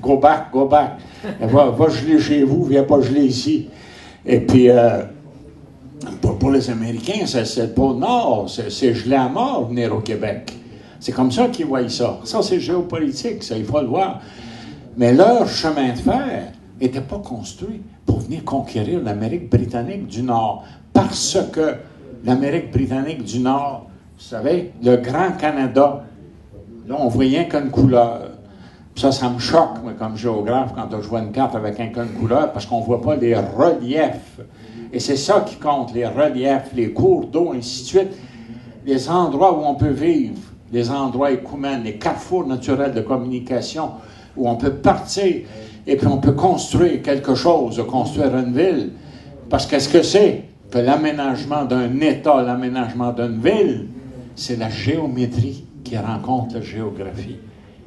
Go back, go back. Va geler chez vous, viens pas geler ici. Et puis, pour les Américains, c'est le pôle Nord. C'est gelé à mort venir au Québec. C'est comme ça qu'ils voient ça. Ça, c'est géopolitique, ça, il faut le voir. Mais leur chemin de fer n'était pas construit pour venir conquérir l'Amérique britannique du Nord. Parce que l'Amérique britannique du Nord, vous savez, le Grand Canada, là, on voit rien qu'une couleur. Ça me choque, moi, comme géographe, quand je vois une carte avec une couleur, parce qu'on ne voit pas les reliefs. Et c'est ça qui compte, les reliefs, les cours d'eau, ainsi de suite. Les endroits où on peut vivre, les endroits écoumènes, les carrefours naturels de communication, où on peut partir et puis on peut construire quelque chose, construire une ville. Parce qu'est-ce que c'est que l'aménagement d'un État, l'aménagement d'une ville, c'est la géométrie qui rencontre la géographie.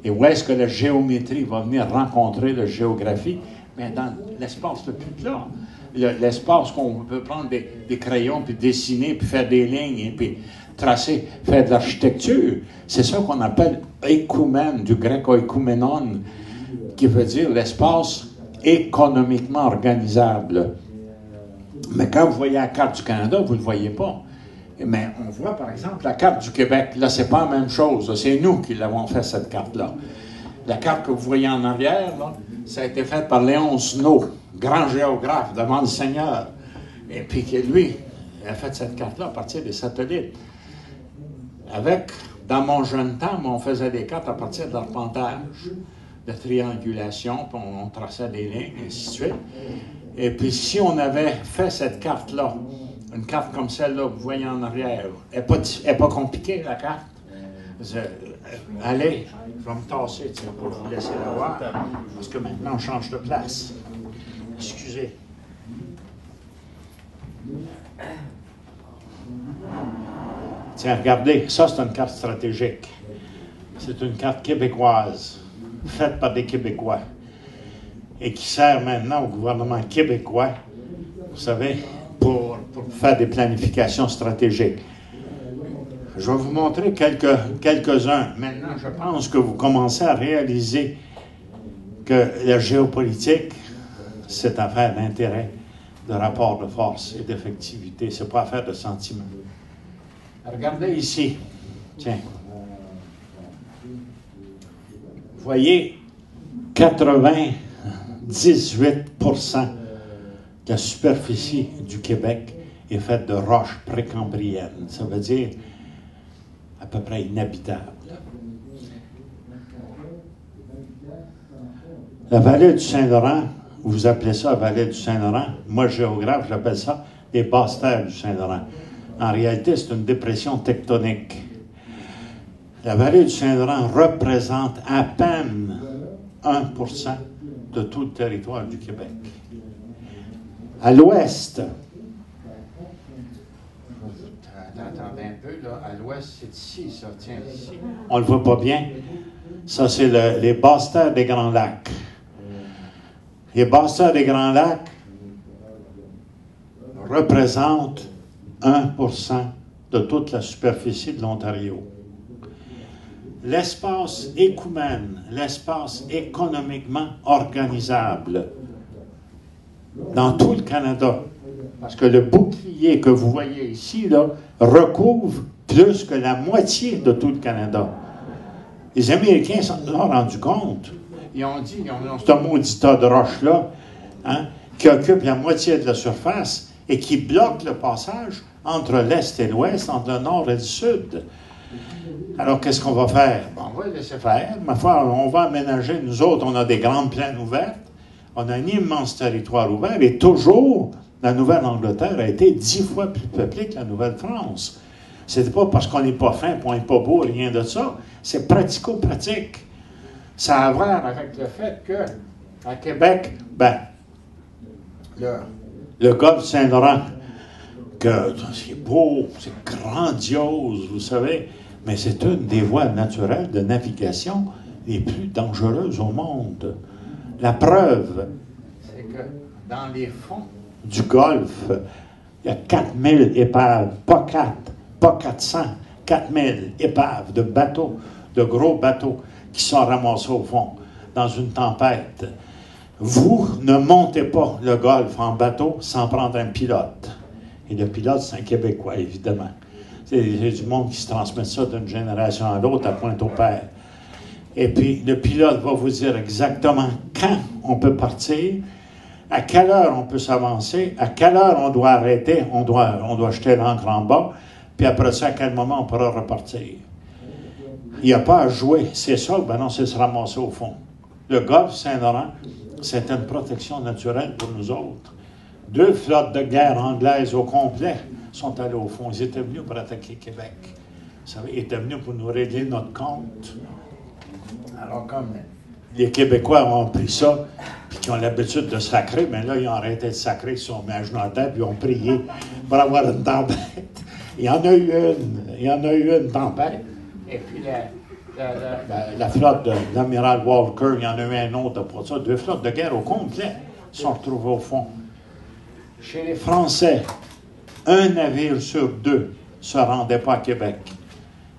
Et où est-ce que la géométrie va venir rencontrer la géographie? Bien, dans l'espace le plus plat. L'espace qu'on peut prendre des crayons, puis dessiner, puis faire des lignes, et puis tracer, faire de l'architecture. C'est ça qu'on appelle écoumène, du grec oikoumènon, qui veut dire l'espace économiquement organisable. Mais quand vous voyez la carte du Canada, vous ne le voyez pas. Mais on voit, par exemple, la carte du Québec. Là, c'est pas la même chose. C'est nous qui l'avons fait, cette carte-là. La carte que vous voyez en arrière, là, ça a été fait par Léon Snow. grand géographe devant le Seigneur, et puis que lui a fait cette carte-là à partir des satellites. Dans mon jeune temps, on faisait des cartes à partir de l'arpentage, de triangulation, puis on traçait des lignes, et ainsi de suite. Et puis si on avait fait cette carte-là, une carte comme celle-là, vous voyez en arrière, elle n'est pas compliquée, la carte. Allez, je vais me tasser pour vous laisser la voir, parce que maintenant on change de place. Excusez. Tiens, regardez, ça c'est une carte stratégique. C'est une carte québécoise, faite par des Québécois, et qui sert maintenant au gouvernement québécois, vous savez, pour faire des planifications stratégiques. Je vais vous montrer quelques-uns. Maintenant, je pense que vous commencez à réaliser que la géopolitique, c'est affaire d'intérêt, de rapport de force et d'effectivité. Ce n'est pas affaire de sentiment. Regardez ici. Tiens. Vous voyez, 98% de la superficie du Québec est faite de roches précambriennes. Ça veut dire à peu près inhabitable. La vallée du Saint-Laurent, vous appelez ça la vallée du Saint-Laurent. Moi, géographe, j'appelle ça les basses terres du Saint-Laurent. En réalité, c'est une dépression tectonique. La vallée du Saint-Laurent représente à peine 1% de tout le territoire du Québec. À l'ouest, attendez un peu, là, à l'ouest, c'est ici, ça, tiens, ici. On ne le voit pas bien. Ça, c'est les basses terres des Grands Lacs. Les basses terres des Grands Lacs représentent 1% de toute la superficie de l'Ontario. L'espace écoumène, l'espace économiquement organisable dans tout le Canada, parce que le bouclier que vous voyez ici, là, recouvre plus que la moitié de tout le Canada. Les Américains s'en sont rendus compte. Ils ont dit, ils ont ce maudit tas de roches-là, hein, qui occupe la moitié de la surface et qui bloque le passage entre l'Est et l'Ouest, entre le Nord et le Sud. Alors, qu'est-ce qu'on va faire? Bon, on va laisser faire. Ma foi, on va aménager. Nous autres, on a des grandes plaines ouvertes. On a un immense territoire ouvert. Et toujours, la Nouvelle-Angleterre a été 10 fois plus peuplée que la Nouvelle-France. C'est pas parce qu'on n'est pas fin, qu'on n'est pas beau, rien de ça. C'est pratico-pratique. Ça a à voir avec le fait que, à Québec, le golfe Saint-Laurent, que c'est beau, c'est grandiose, vous savez, mais c'est une des voies naturelles de navigation les plus dangereuses au monde. La preuve, c'est que dans les fonds du Golfe, il y a 4000 épaves, pas 4, pas 400, 4000 épaves de bateaux, de gros bateaux qui sont ramassés au fond dans une tempête. Vous ne montez pas le Golfe en bateau sans prendre un pilote. Et le pilote, c'est un Québécois, évidemment. C'est du monde qui se transmet ça d'une génération à l'autre, à Pointe-au-Père. Et puis, le pilote va vous dire exactement quand on peut partir, à quelle heure on peut s'avancer, à quelle heure on doit arrêter, on doit jeter l'ancre en bas, puis après ça, à quel moment on pourra repartir. Il n'y a pas à jouer. C'est ça, ben non, c'est se ramasser au fond. Le golfe Saint-Laurent, c'est une protection naturelle pour nous autres. 2 flottes de guerre anglaises au complet sont allées au fond. Ils étaient venus pour attaquer Québec. Vous savez, ils étaient venus pour nous régler notre compte. Alors, comme les Québécois ont pris ça, puis qui ont l'habitude de sacrer, mais là, ils ont arrêté de sacrer, ils se sont mis à genoux à terre, puis ils ont prié pour avoir une tempête. Il y en a eu une tempête. Et puis, la flotte de l'amiral Walker, il y en a eu un autre pour ça. 2 flottes de guerre au complet sont retrouvées au fond. Chez les Français, 1 navire sur 2 ne se rendait pas à Québec.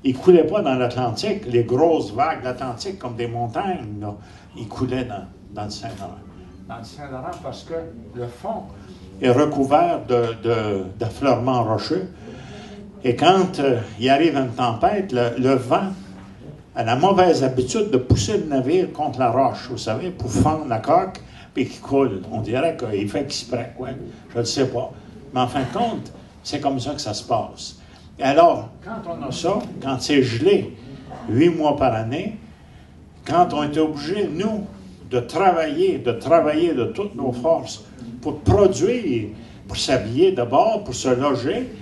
Ils ne coulaient pas dans l'Atlantique, les grosses vagues de l'Atlantique comme des montagnes, là. Ils coulaient dans le Saint-Laurent. Dans le Saint-Laurent parce que le fond est recouvert d'affleurements rocheux. Et quand il arrive une tempête, le vent a la mauvaise habitude de pousser le navire contre la roche, vous savez, pour fendre la coque, puis qui coule. On dirait qu'il fait exprès, quoi. Je ne sais pas. Mais en fin de compte, c'est comme ça que ça se passe. Et alors, quand on a ça, quand c'est gelé 8 mois par année, quand on est obligé, nous, de travailler de toutes nos forces pour produire, pour s'habiller d'abord, pour se loger,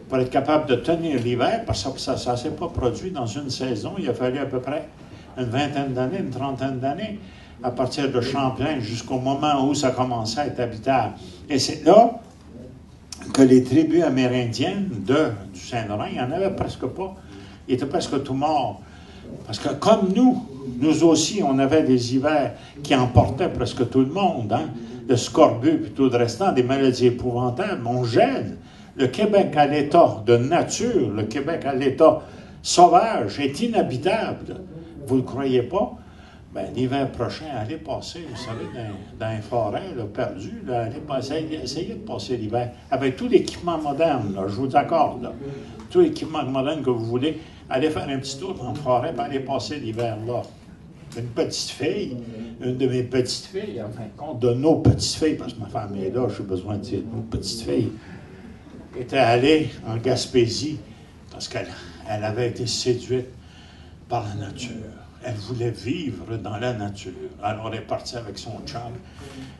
pour être capable de tenir l'hiver, parce que ça ne s'est pas produit dans une saison. Il a fallu à peu près une vingtaine d'années, une trentaine d'années, à partir de Champlain jusqu'au moment où ça commençait à être habitable. Et c'est là que les tribus amérindiennes du Saint-Laurent, il n'y en avait presque pas. Ils étaient presque tous morts. Parce que comme nous aussi, on avait des hivers qui emportaient presque tout le monde, hein? Le scorbut et tout le restant, des maladies épouvantables. On gèle. Le Québec à l'état de nature, le Québec à l'état sauvage est inhabitable. Vous ne le croyez pas? Bien, l'hiver prochain, allez passer, vous savez, dans les forêts là, perdues, là, essayez de passer l'hiver avec tout l'équipement moderne, là, je vous accorde, là, tout l'équipement moderne que vous voulez, allez faire un petit tour dans la forêt et allez passer l'hiver là. Une petite fille, une de mes petites filles, en fin de compte, de nos petites filles, parce que ma femme est là, j'ai besoin de dire nos petites filles, était allée en Gaspésie parce qu'elle avait été séduite par la nature. Elle voulait vivre dans la nature. Alors elle est partie avec son chum.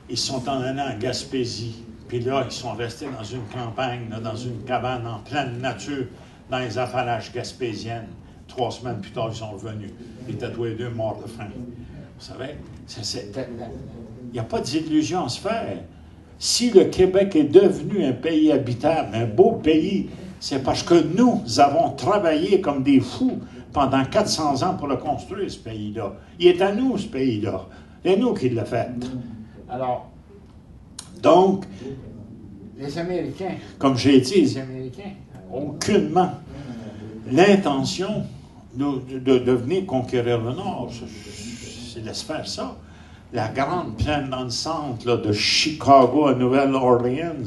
Ils sont en allant en Gaspésie. Puis là, ils sont restés dans une campagne, là, dans une cabane en pleine nature, dans les Appalaches gaspésiennes. 3 semaines plus tard, ils sont revenus. Ils étaient tous les deux morts de faim. Vous savez, il n'y a pas d'illusion à se faire. Si le Québec est devenu un pays habitable, un beau pays, c'est parce que nous avons travaillé comme des fous pendant 400 ans pour le construire, ce pays-là. Il est à nous, ce pays-là. C'est nous qui l'avons fait. Alors, donc, les Américains, comme j'ai dit, les Américains n'ont aucunement l'intention de venir conquérir le Nord. C'est laisse faire ça. La grande plaine dans le centre, là, de Chicago à Nouvelle-Orléans,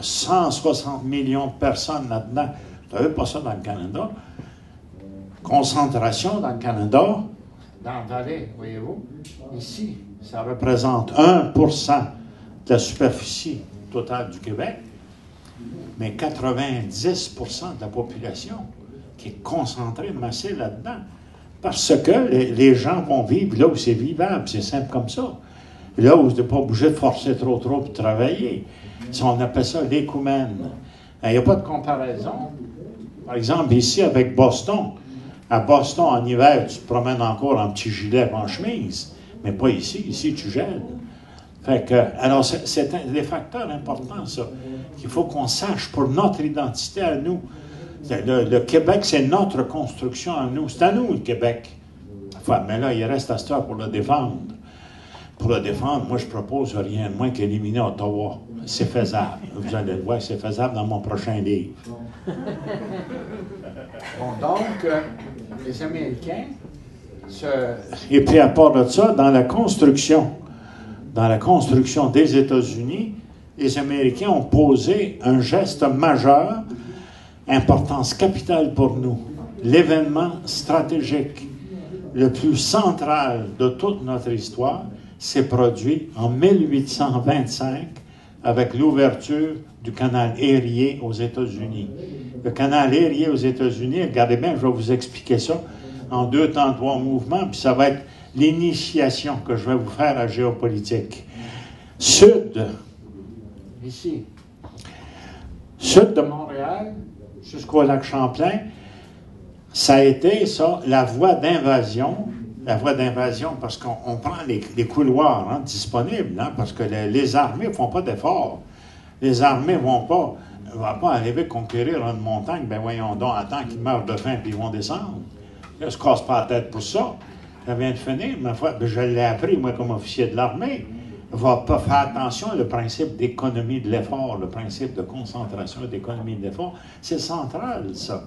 160 millions de personnes là-dedans. Vous n'avez pas ça dans le Canada. Concentration dans le Canada, dans la vallée, voyez-vous. Ici, ça représente 1% de la superficie totale du Québec, mais 90% de la population qui est concentrée, massée là-dedans. Parce que les gens vont vivre là où c'est vivable, c'est simple comme ça. Là où vous n'êtes pas obligé de forcer trop pour travailler. On appelle ça l'écoumène. Il n'y a pas de comparaison. Par exemple, ici, avec Boston. À Boston, en hiver, tu te promènes encore en petit gilet, en chemise. Mais pas ici. Ici, tu gèles. Fait que, alors, c'est des facteurs importants, ça, qu'il faut qu'on sache pour notre identité à nous. Le Québec, c'est notre construction à nous. C'est à nous, le Québec. Enfin, mais là, il reste à cette heure pour le défendre. Pour le défendre, moi, je propose rien de moins qu'éliminer Ottawa. C'est faisable. Vous allez le voir, c'est faisable dans mon prochain livre. Bon, donc, les Américains Et puis, à part de ça, dans la construction des États-Unis, les Américains ont posé un geste majeur, importance capitale pour nous. L'événement stratégique le plus central de toute notre histoire s'est produit en 1825 avec l'ouverture du canal Erie aux États-Unis. Le canal Erie aux États-Unis, regardez bien, je vais vous expliquer ça en 2 temps, 3 mouvements, puis ça va être l'initiation que je vais vous faire à la géopolitique. Sud, ici, sud de Montréal jusqu'au lac Champlain, ça a été, ça, la voie d'invasion parce qu'on prend les couloirs disponibles, parce que les armées ne font pas d'efforts. Les armées ne vont pas arriver à conquérir une montagne, ben voyons donc, attends qu'ils meurent de faim puis ils vont descendre. Là, je ne se casse pas la tête pour ça. Ça vient de finir, ma foi, je l'ai appris, moi, comme officier de l'armée. Il va pas faire attention au principe d'économie de l'effort, le principe de concentration et d'économie de l'effort. C'est central, ça.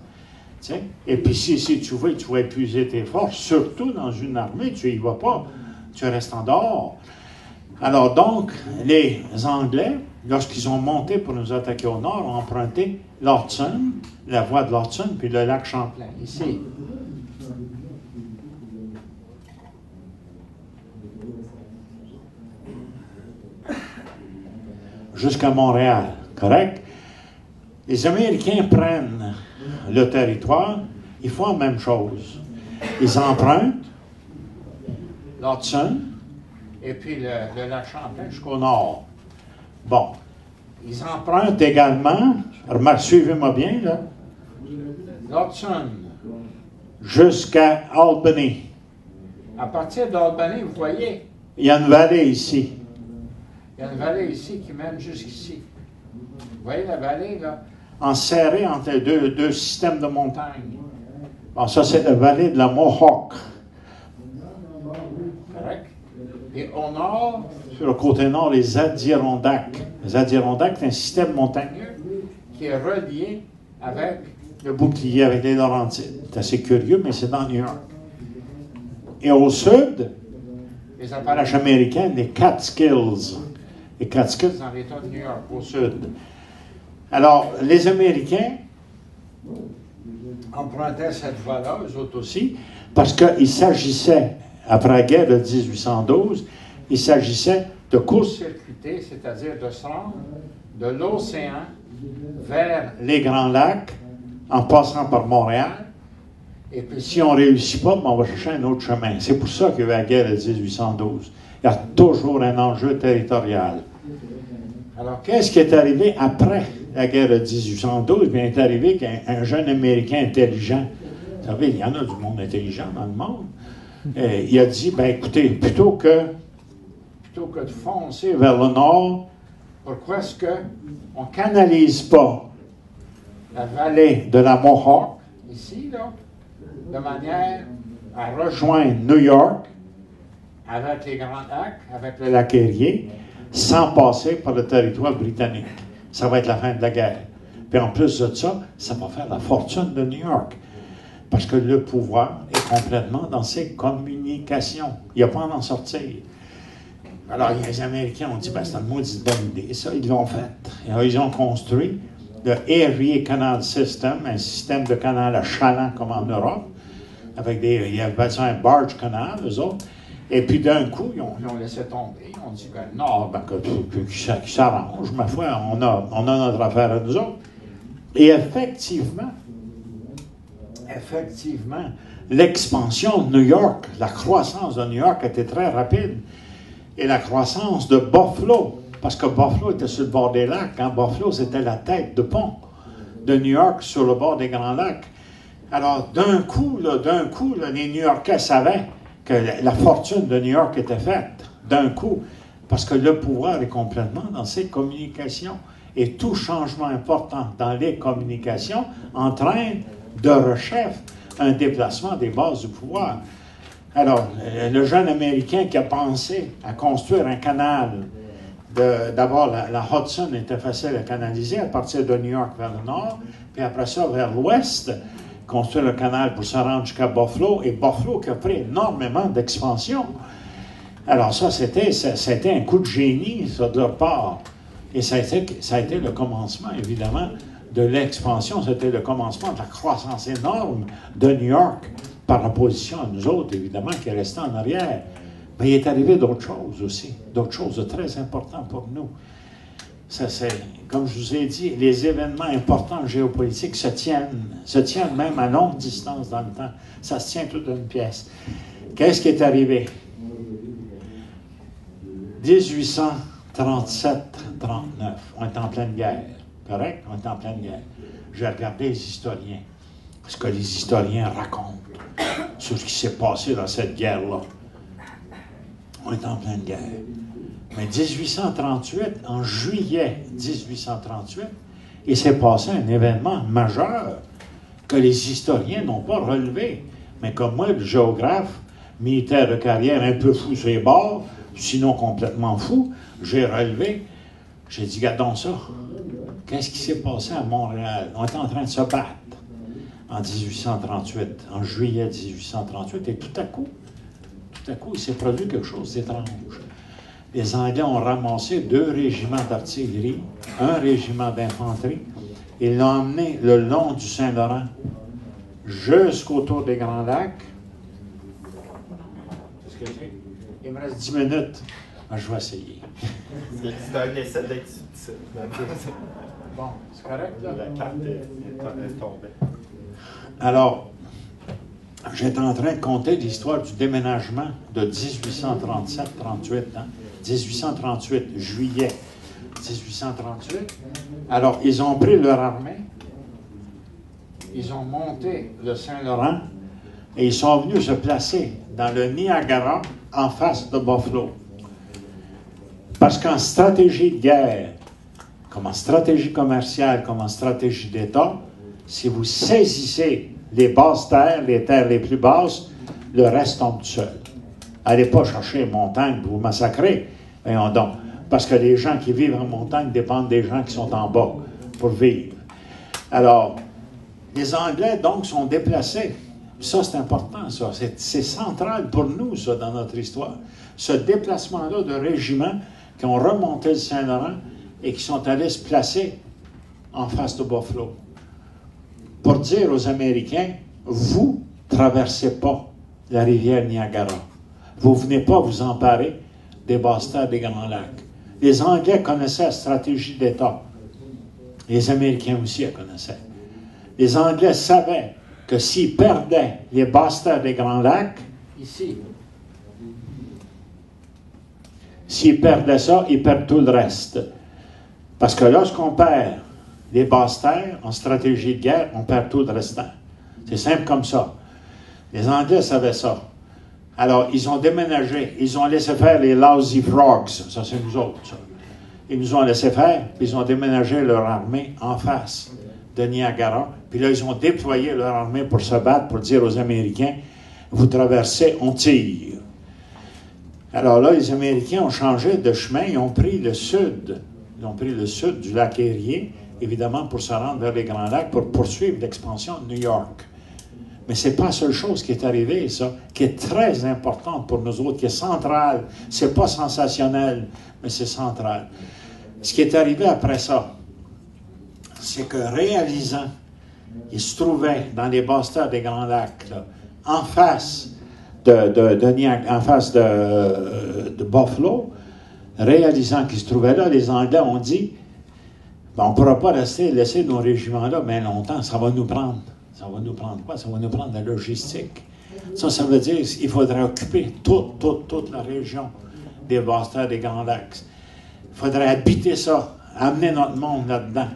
T'sais? Et puis, si tu vas épuiser tes forces, surtout dans une armée, tu n'y vas pas, tu restes en dehors. Alors donc, les Anglais, lorsqu'ils ont monté pour nous attaquer au nord, ont emprunté l'Hudson, la voie de l'Hudson, puis le lac Champlain, ici. jusqu'à Montréal, correct? Les Américains prennent le territoire, ils font la même chose. Ils empruntent l'Hudson et puis le lac Champlain jusqu'au nord. Bon. Ils empruntent également, remarque, suivez-moi bien, là, l'Hudson jusqu'à Albany. À partir d'Albany, vous voyez, il y a une vallée ici. Il y a une vallée ici qui mène jusqu'ici. Vous voyez la vallée, là? Enserrée entre deux systèmes de montagnes. Bon, ça, c'est la vallée de la Mohawk. Correct? Et au nord, sur le côté nord, les Adirondacks. Les Adirondacks, c'est un système montagneux qui est relié avec le bouclier, avec les Laurentides. C'est assez curieux, mais c'est dans New York. Et au sud, les Appalaches américaines, les Catskills. Les Catskills dans l'État de New York, au sud. Alors, les Américains empruntaient cette voie-là, eux autres aussi, parce qu'il s'agissait, après la guerre de 1812, il s'agissait de court-circuiter, c'est-à-dire de se rendre de l'océan vers les Grands Lacs, en passant par Montréal. Et puis, si on ne réussit pas, on va chercher un autre chemin. C'est pour ça qu'il y a eu la guerre de 1812. Il y a toujours un enjeu territorial. Alors, qu'est-ce qui est arrivé après la guerre de 1812? Bien, il est arrivé qu'un jeune Américain intelligent, vous savez, il y en a du monde intelligent dans le monde, il a dit, ben écoutez, plutôt que de foncer vers le nord, pourquoi est-ce qu'on ne canalise pas la vallée de la Mohawk, ici, là, de manière à rejoindre New York avec les Grands Lacs, avec le lac Erie, sans passer par le territoire britannique. Ça va être la fin de la guerre. Puis en plus de ça, ça va faire la fortune de New York. Parce que le pouvoir est complètement dans ses communications. Il n'y a pas à en sortir. Alors, les Américains ont dit, ben, c'est une maudite bonne idée. Ça, ils l'ont fait. Alors, ils ont construit le Erie Canal System, un système de canal à chaland comme en Europe, avec ils avaient ça un barge canal, eux autres. Et puis d'un coup, ils ont laissé tomber. On dit, ben non, ben, qui s'arrange, ma foi, on a notre affaire à nous autres. Et effectivement, l'expansion de New York, la croissance de New York était très rapide. Et la croissance de Buffalo, parce que Buffalo était sur le bord des lacs. Hein? Buffalo, c'était la tête de pont de New York sur le bord des Grands Lacs. Alors, d'un coup, les New-Yorkais savaient que la fortune de New York était faite. D'un coup, parce que le pouvoir est complètement dans ses communications. Et tout changement important dans les communications entraîne de rechef un déplacement des bases du pouvoir. Alors, le jeune Américain qui a pensé à construire un canal, d'abord, la Hudson était facile à canaliser à partir de New York vers le nord, puis après ça, vers l'ouest, construire le canal pour se rendre jusqu'à Buffalo, et Buffalo qui a pris énormément d'expansion. Alors ça, c'était un coup de génie, ça, de leur part. Et ça a été le commencement, évidemment, de l'expansion. C'était le commencement de la croissance énorme de New York, par opposition à nous autres, évidemment, qui restaient en arrière. Mais il est arrivé d'autres choses aussi, d'autres choses de très importantes pour nous. Ça, comme je vous ai dit, les événements importants géopolitiques se tiennent même à longue distance dans le temps. Ça se tient toute une pièce. Qu'est-ce qui est arrivé? 1837-39, on est en pleine guerre, correct? On est en pleine guerre. J'ai regardé les historiens, ce que les historiens racontent sur ce qui s'est passé dans cette guerre-là. On est en pleine guerre. Mais 1838, en juillet 1838, il s'est passé un événement majeur que les historiens n'ont pas relevé. Mais comme moi, le géographe, militaire de carrière, un peu fou sur les bords, sinon complètement fou, j'ai relevé. J'ai dit, regardons ça. Qu'est-ce qui s'est passé à Montréal? On était en train de se battre en 1838, en juillet 1838, et tout à coup, il s'est produit quelque chose d'étrange. Les Anglais ont ramassé 2 régiments d'artillerie, 1 régiment d'infanterie, et l'ont emmené le long du Saint-Laurent jusqu'autour des Grands Lacs. Il me reste 10 minutes. Ah, je vais essayer. C'est un essai d'être subtil. Bon, c'est correct, là? La carte est tombée. Alors, j'étais en train de conter l'histoire du déménagement de 1837-38. 1838, juillet 1838. Alors, ils ont pris leur armée, ils ont monté le Saint-Laurent et ils sont venus se placer dans le Niagara en face de Buffalo. Parce qu'en stratégie de guerre, comme en stratégie commerciale, comme en stratégie d'État, si vous saisissez les basses terres, les terres les plus basses, le reste tombe tout seul. Allez pas chercher les montagnes pour vous massacrer. Voyons donc. Parce que les gens qui vivent en montagne dépendent des gens qui sont en bas pour vivre. Alors, les Anglais, donc, sont déplacés. Ça, c'est important, ça. C'est central pour nous, ça, dans notre histoire. Ce déplacement-là de régiments qui ont remonté le Saint-Laurent et qui sont allés se placer en face de Buffalo. Pour dire aux Américains, vous ne traversez pas la rivière Niagara. Vous ne venez pas vous emparer des basses terres des Grands Lacs. Les Anglais connaissaient la stratégie d'État. Les Américains aussi la connaissaient. Les Anglais savaient que s'ils perdaient les basses terres des Grands Lacs, ici, s'ils perdaient ça, ils perdent tout le reste. Parce que lorsqu'on perd les basses terres en stratégie de guerre, on perd tout le restant. C'est simple comme ça. Les Anglais savaient ça. Alors, ils ont déménagé. Ils ont laissé faire les Lousy Frogs. Ça, c'est nous autres, ça. Ils nous ont laissé faire, puis ils ont déménagé leur armée en face de Niagara. Puis là, ils ont déployé leur armée pour se battre, pour dire aux Américains, vous traversez, on tire. Alors là, les Américains ont changé de chemin. Ils ont pris le sud. Ils ont pris le sud du lac Erie, évidemment, pour se rendre vers les Grands Lacs, pour poursuivre l'expansion de New York. Mais ce n'est pas la seule chose qui est arrivée, ça, qui est très importante pour nous autres, qui est centrale. Ce n'est pas sensationnel, mais c'est central. Ce qui est arrivé après ça, c'est que réalisant, il se trouvait dans les basses terres des Grands Lacs, là, en face de Buffalo, réalisant qu'il se trouvait là, les Anglais ont dit, ben, on ne pourra pas laisser nos régiments là bien longtemps, ça va nous prendre. Ça va nous prendre quoi? Ça va nous prendre la logistique. Ça veut dire qu'il faudrait occuper toute la région des basses terres des Grands Lacs. Il faudrait habiter ça, amener notre monde là-dedans,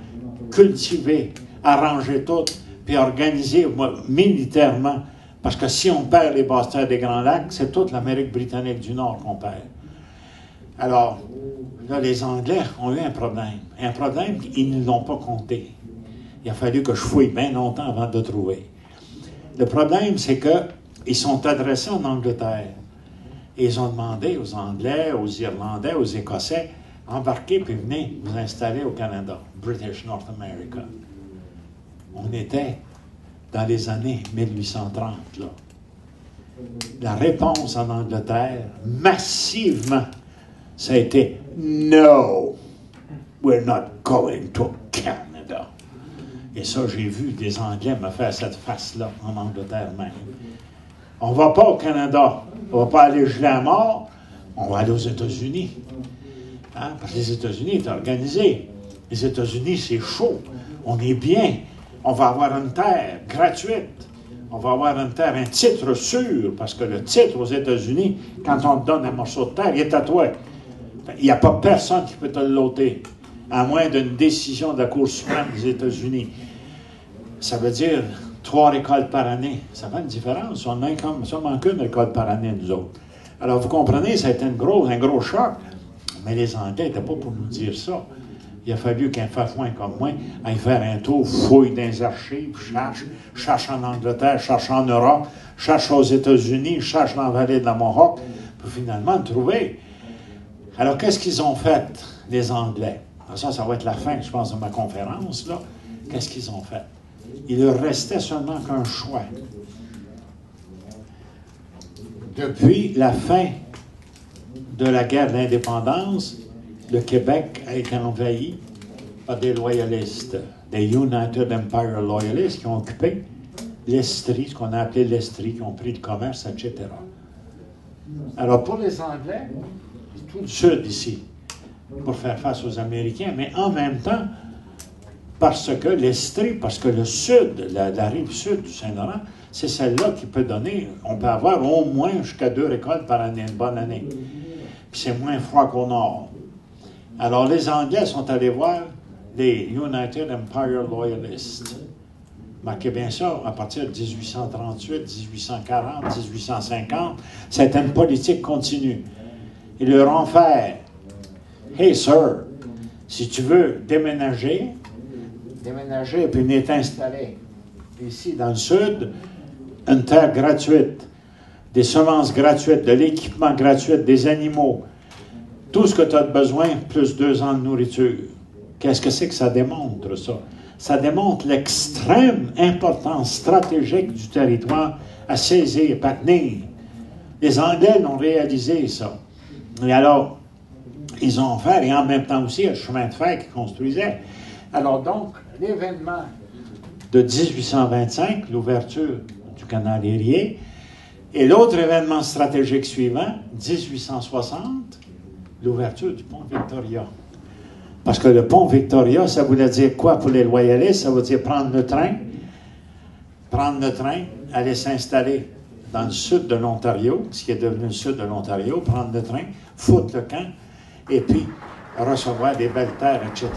cultiver, arranger tout, puis organiser militairement. Parce que si on perd les basses terres des Grands Lacs, c'est toute l'Amérique britannique du Nord qu'on perd. Alors, là, les Anglais ont eu un problème qu'ils ne l'ont pas compté. Il a fallu que je fouille bien longtemps avant de le trouver. Le problème, c'est qu'ils sont adressés en Angleterre. Et ils ont demandé aux Anglais, aux Irlandais, aux Écossais, embarquez puis venez vous installer au Canada, British North America. On était dans les années 1830, là. La réponse en Angleterre, massivement, ça a été « No, we're not going to Canada ». Et ça, j'ai vu des Anglais me faire cette face-là en Angleterre même. On ne va pas au Canada, on ne va pas aller geler à mort, on va aller aux États-Unis. Hein? Parce que les États-Unis sont organisés. Les États-Unis, c'est chaud. On est bien. On va avoir une terre gratuite. On va avoir une terre, un titre sûr, parce que le titre aux États-Unis, quand on te donne un morceau de terre, il est à toi. Il n'y a pas personne qui peut te l'ôter, à moins d'une décision de la Cour suprême des États-Unis. Ça veut dire 3 écoles par année. Ça fait une différence. On n'a seulement qu'une école par année, nous autres. Alors, vous comprenez, ça a été un gros choc. Mais les Anglais n'étaient pas pour nous dire ça. Il a fallu qu'un fafouin comme moi aille faire un tour, fouille dans les archives, cherche en Angleterre, cherche en Europe, cherche aux États-Unis, cherche dans la vallée de la Mohawk, pour finalement le trouver. Alors, qu'est-ce qu'ils ont fait, les Anglais? Alors ça va être la fin, je pense, de ma conférence, là. Qu'est-ce qu'ils ont fait? Il leur restait seulement qu'un choix. Depuis la fin de la guerre d'indépendance, le Québec a été envahi par des loyalistes, des United Empire Loyalists qui ont occupé l'Estrie, ce qu'on a appelé l'Estrie, qui ont pris le commerce, etc. Alors pour les Anglais, tout le sud ici pour faire face aux Américains, mais en même temps, parce que l'Estrie, parce que le sud, la rive sud du Saint-Laurent, c'est celle-là qui peut donner, on peut avoir au moins jusqu'à 2 récoltes par année, une bonne année. Puis c'est moins froid qu'au nord. Alors les Anglais sont allés voir les United Empire Loyalists. Marquez bien ça, à partir de 1838, 1840, 1850, c'était une politique continue. Ils leur ont fait « Hey, sir, si tu veux déménager, et puis venir t'installer ici dans le sud, une terre gratuite, des semences gratuites, de l'équipement gratuit, des animaux, tout ce que tu as besoin, plus 2 ans de nourriture. » Qu'est-ce que c'est que ça démontre, ça? Ça démontre l'extrême importance stratégique du territoire à saisir, à tenir. Les Anglais l'ont réalisé, ça. Et alors, ils ont fait, et en même temps aussi, le chemin de fer qu'ils construisaient. Alors donc, l'événement de 1825, l'ouverture du canal Erie, et l'autre événement stratégique suivant, 1860, l'ouverture du pont Victoria. Parce que le pont Victoria, ça voulait dire quoi pour les loyalistes? Ça veut dire prendre le train, aller s'installer dans le sud de l'Ontario, ce qui est devenu le sud de l'Ontario, prendre le train, foutre le camp, et puis recevoir des belles terres, etc.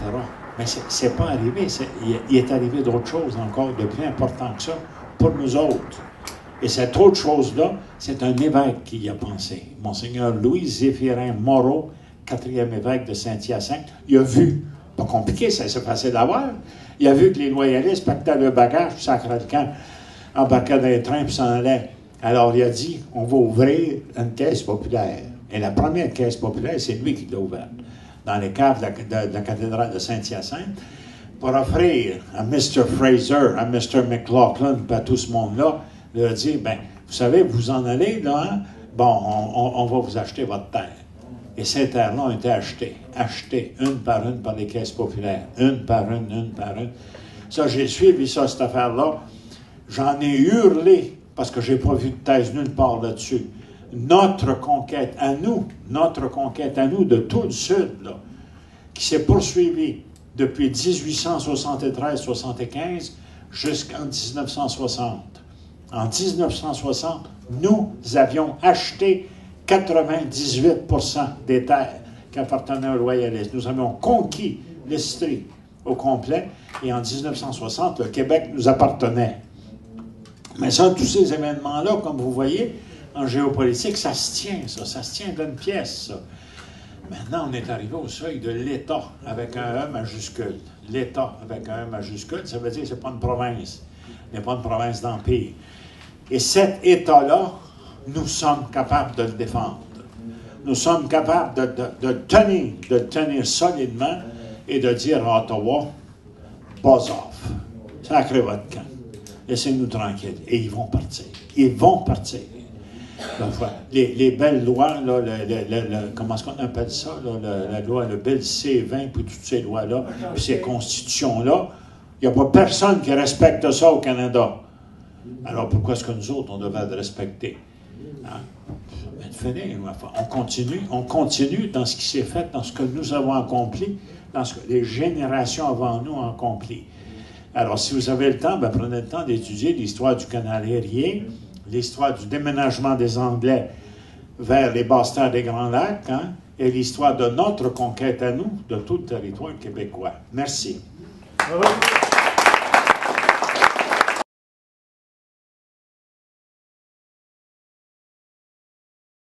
Mais c'est pas arrivé. Il est arrivé d'autres choses encore de plus important que ça pour nous autres. Et cette autre chose-là, c'est un évêque qui y a pensé. Monseigneur Louis-Zéphirin Moreau, 4e évêque de Saint-Hyacinthe, il a vu, pas compliqué, ça s'est passé d'avoir, il a vu que les loyalistes pactaient le bagage, sacraient le camp, embarquaient dans les trains, puis s'en allaient. Alors il a dit, on va ouvrir une caisse populaire. Et la première caisse populaire, c'est lui qui l'a ouverte, dans les caves de la cathédrale de Saint-Hyacinthe, pour offrir à Mr. Fraser, à Mr. McLaughlin, puis à tout ce monde-là, leur dire, ben, vous savez, vous en allez, là, hein? Bon, on va vous acheter votre terre. Et ces terres-là ont été achetées une par les caisses populaires, une par une. Ça, j'ai suivi ça, cette affaire-là. J'en ai hurlé, parce que je n'ai pas vu de thèse nulle part là-dessus. Notre conquête à nous de tout le Sud, là, qui s'est poursuivie depuis 1873-75 jusqu'en 1960. En 1960, nous avions acheté 98% des terres qui appartenaient aux loyalistes. Nous avions conquis l'Estrie au complet, et en 1960, le Québec nous appartenait. Mais ça, tous ces événements-là, comme vous voyez, en géopolitique, ça se tient d'une pièce, ça. Maintenant, on est arrivé au seuil de l'État avec un E majuscule. L'État avec un E majuscule, ça veut dire que ce n'est pas une province. Ce n'est pas une province d'empire. Et cet État-là, nous sommes capables de le défendre. Nous sommes capables de le tenir solidement et de dire à Ottawa, buzz off, sacrez votre camp, laissez-nous tranquilles. Et ils vont partir. Les belles lois, là, comment est-ce qu'on appelle ça, là, la loi, le Bill C-20, puis toutes ces lois-là, puis ces constitutions-là, il n'y a pas personne qui respecte ça au Canada. Alors pourquoi est-ce que nous autres, on devrait le respecter? Hein? On continue dans ce qui s'est fait, dans ce que nous avons accompli, dans ce que les générations avant nous ont accompli. Alors, si vous avez le temps, ben, prenez le temps d'étudier l'histoire du canal Erie, l'histoire du déménagement des Anglais vers les basses terres des Grands Lacs, hein, et l'histoire de notre conquête à nous, de tout le territoire québécois. Merci.